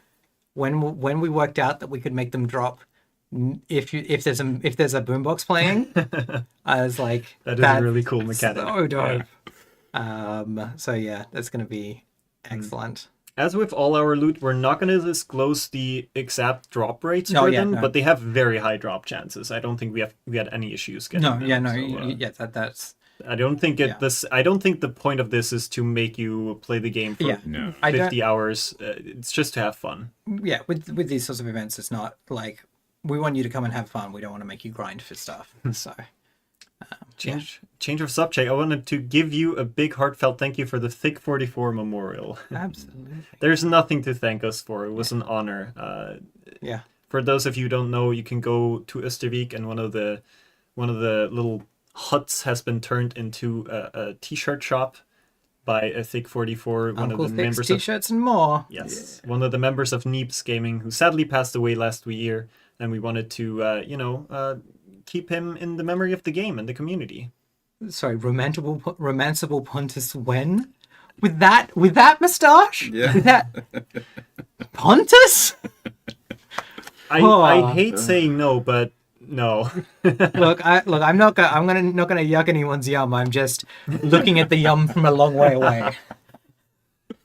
when we worked out that we could make them drop if there's a boombox playing, I was like, That is a really cool mechanic. So dope. Yeah. So yeah, that's gonna be excellent. As with all our loot, we're not going to disclose the exact drop rates No, for yeah, them, no. but they have very high drop chances. I don't think we had any issues getting No, them. yeah, no, so, yeah, that's I don't think yeah. I don't think the point of this is to make you play the game for yeah. No. I don't 50 hours. It's just to have fun. yeah, with these sorts of events, it's not like we want you to come and have fun. We don't want to make you grind for stuff. So Change of subject. I wanted to give you a big heartfelt thank you for the Thick 44 memorial. absolutely, There's nothing to thank us for. It was an honor. yeah, For those of you who don't know, you can go to Östervik, and one of the little huts has been turned into a t-shirt shop by a Thick 44, one Uncle of the Thick's members of t-shirts and more. yes, one of the members of Neeps Gaming, who sadly passed away last year, and we wanted to keep him in the memory of the game and the community. Sorry, romanceable Pontus when? With that moustache? Yeah. With that Pontus? I hate saying no, but no. I'm not gonna yuck anyone's yum. I'm just looking at the yum from a long way away.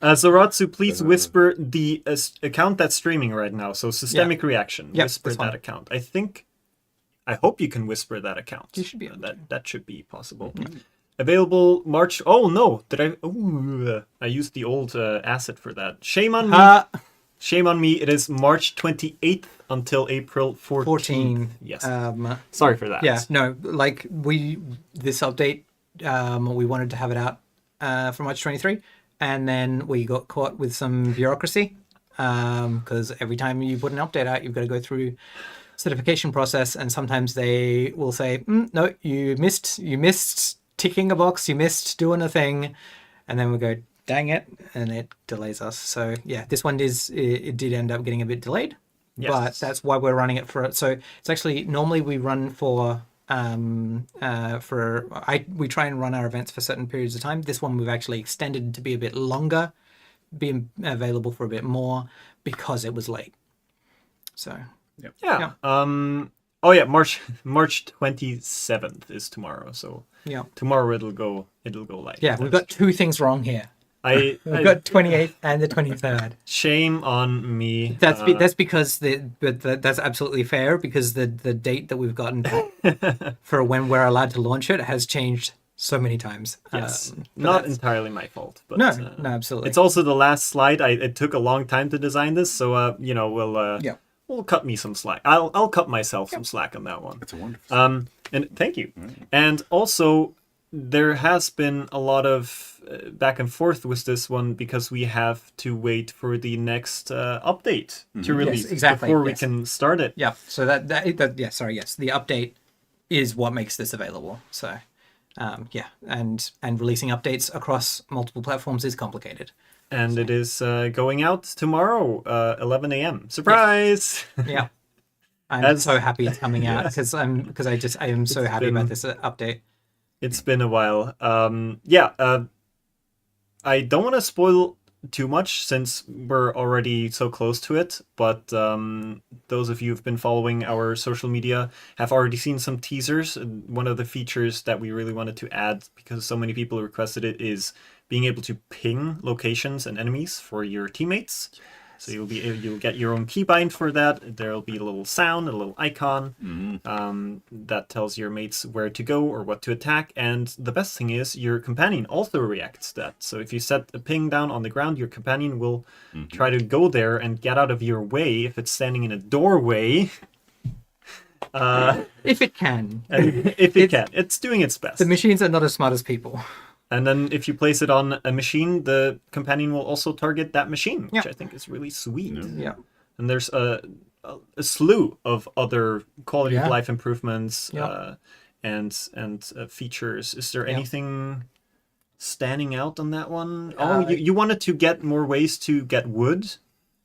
Zoratsu, please whisper the account that's streaming right now. So Systemic Reaction. Yep, Whisper that's that fine. account. I hope you can whisper that account. You should be able that should be possible. Available March. Oh no! Did I? Ooh, I used the old asset for that. Shame on me. Shame on me. It is March 28th until April 14th. 14. Yes. Sorry for that. Yeah, no, like this update, we wanted to have it out for March 23, and then we got caught with some bureaucracy because every time you put an update out, you've got to go through certification process, and sometimes they will say, no, you missed ticking a box, you missed doing a thing, and then we go, dang it, and it delays us. So yeah, this one it did end up getting a bit delayed. Yes. But that's why we're running it for. So it's actually normally we run for we try and run our events for certain periods of time. This one we've actually extended to be a bit longer, being available for a bit more because it was late. So Yeah. Oh yeah, March 27th is tomorrow. So yeah, tomorrow it'll go live. yeah, we've got two things wrong here. We've We've got 28th and the 23rd. Shame on me. That's because that's absolutely fair because the date that we've gotten for when we're allowed to launch it has changed so many times. Yes, But not that's- entirely my fault, but no, absolutely. it's also the last slide. It took a long time to design this, so Yeah. we'll cut me some slack. I'll cut myself some slack on that one. It's a wonderful. And thank you. And also, there has been a lot of back and forth with this one because we have to wait for the next update to release exactly, before we yes. can start it. Yeah. So yes, the update is what makes this available. So and releasing updates across multiple platforms is complicated. And it is going out tomorrow, 11 a.m. Surprise! Yeah. I'm As- so happy it's coming out because I am so It's happy been- about this update. It's been a while. I don't want to spoil too much since we're already so close to it, but those of you who've been following our social media have already seen some teasers. And one of the features that we really wanted to add, because so many people requested it, is being able to ping locations and enemies for your teammates. So you'll get your own keybind for that. There'll be a little sound, a little icon that tells your mates where to go or what to attack. And the best thing is your companion also reacts to that. So if you set a ping down on the ground, your companion will try to go there and get out of your way if it's standing in a doorway. If it can. And if it can, it's doing its best. The machines are not as smart as people. And then if you place it on a machine, the companion will also target that machine, which Yeah. I think is really sweet. Yeah. And there's a slew of other quality of Yeah. life improvements Yeah. and features. Is there Yeah. anything standing out on that one? Uh, You wanted to get more ways to get wood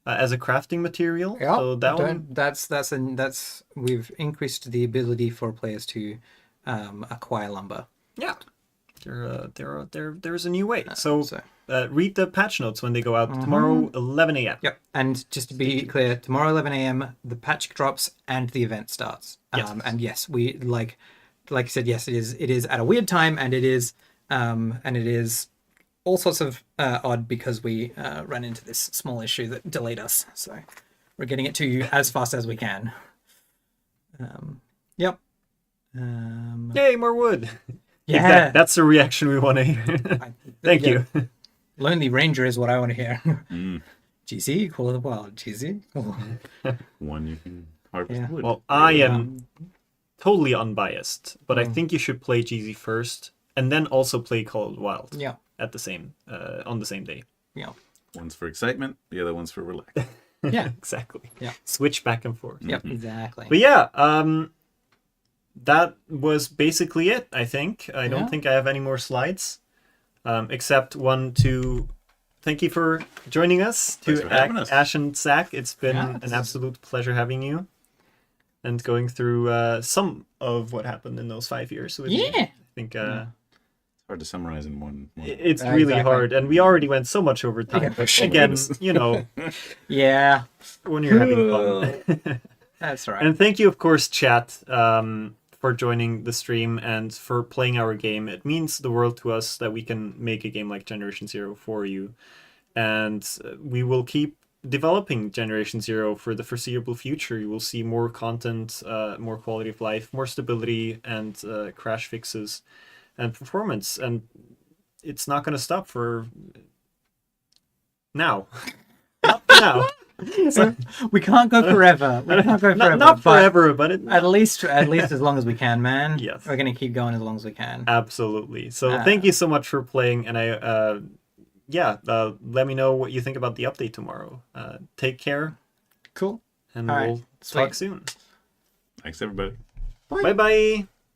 as a crafting material. Yeah. So that one, That's we've increased the ability for players to acquire lumber. yeah. There's a new way. So read the patch notes when they go out tomorrow, 11 a.m. Yep. And just to be clear, tomorrow 11 a.m. the patch drops and the event starts. Yes. And yes, we like I said, yes, it is at a weird time, and it is all sorts of odd because we ran into this small issue that delayed us. So we're getting it to you as fast as we can. Yep. Yay, more wood. Yeah. That's the reaction we want to hear. Thank you. Lonely Ranger is what I want to hear. GZ, Call of the Wild. GZ. Cool. One you can harvest Yeah. wood. Well, I am totally unbiased, but I think you should play GZ first and then also play Call of the Wild Yeah. at the same on the same day. Yeah. One's for excitement, the other one's for relax. Yeah. Exactly. Yeah. Switch back and forth. Yep. Exactly. But yeah, that was basically it, I think. I don't Yeah. think I have any more slides, except one to thank you for joining us, Thanks for having us. Ash and Zach. It's been Yeah, an absolute pleasure having you and going through some of what happened in those 5 years with you. Yeah. I think It's hard to summarize in one. it's really Exactly. hard, and we already went so much over time. Yeah. Again, Yeah. when you're having fun. That's right. And thank you, of course, chat, for joining the stream and for playing our game. It means the world to us that we can make a game like Generation Zero for you. And we will keep developing Generation Zero for the foreseeable future. You will see more content, more quality of life, more stability, and crash fixes and performance. And it's not going to stop for now. Not for now. We can't go forever. We can't go forever. Not but forever, but At least as long as we can, man. Yes. We're gonna keep going as long as we can. Absolutely. So thank you so much for playing, and let me know what you think about the update tomorrow. Take care, Cool. and All right. we'll Sweet. talk soon. Thanks, everybody. Bye bye.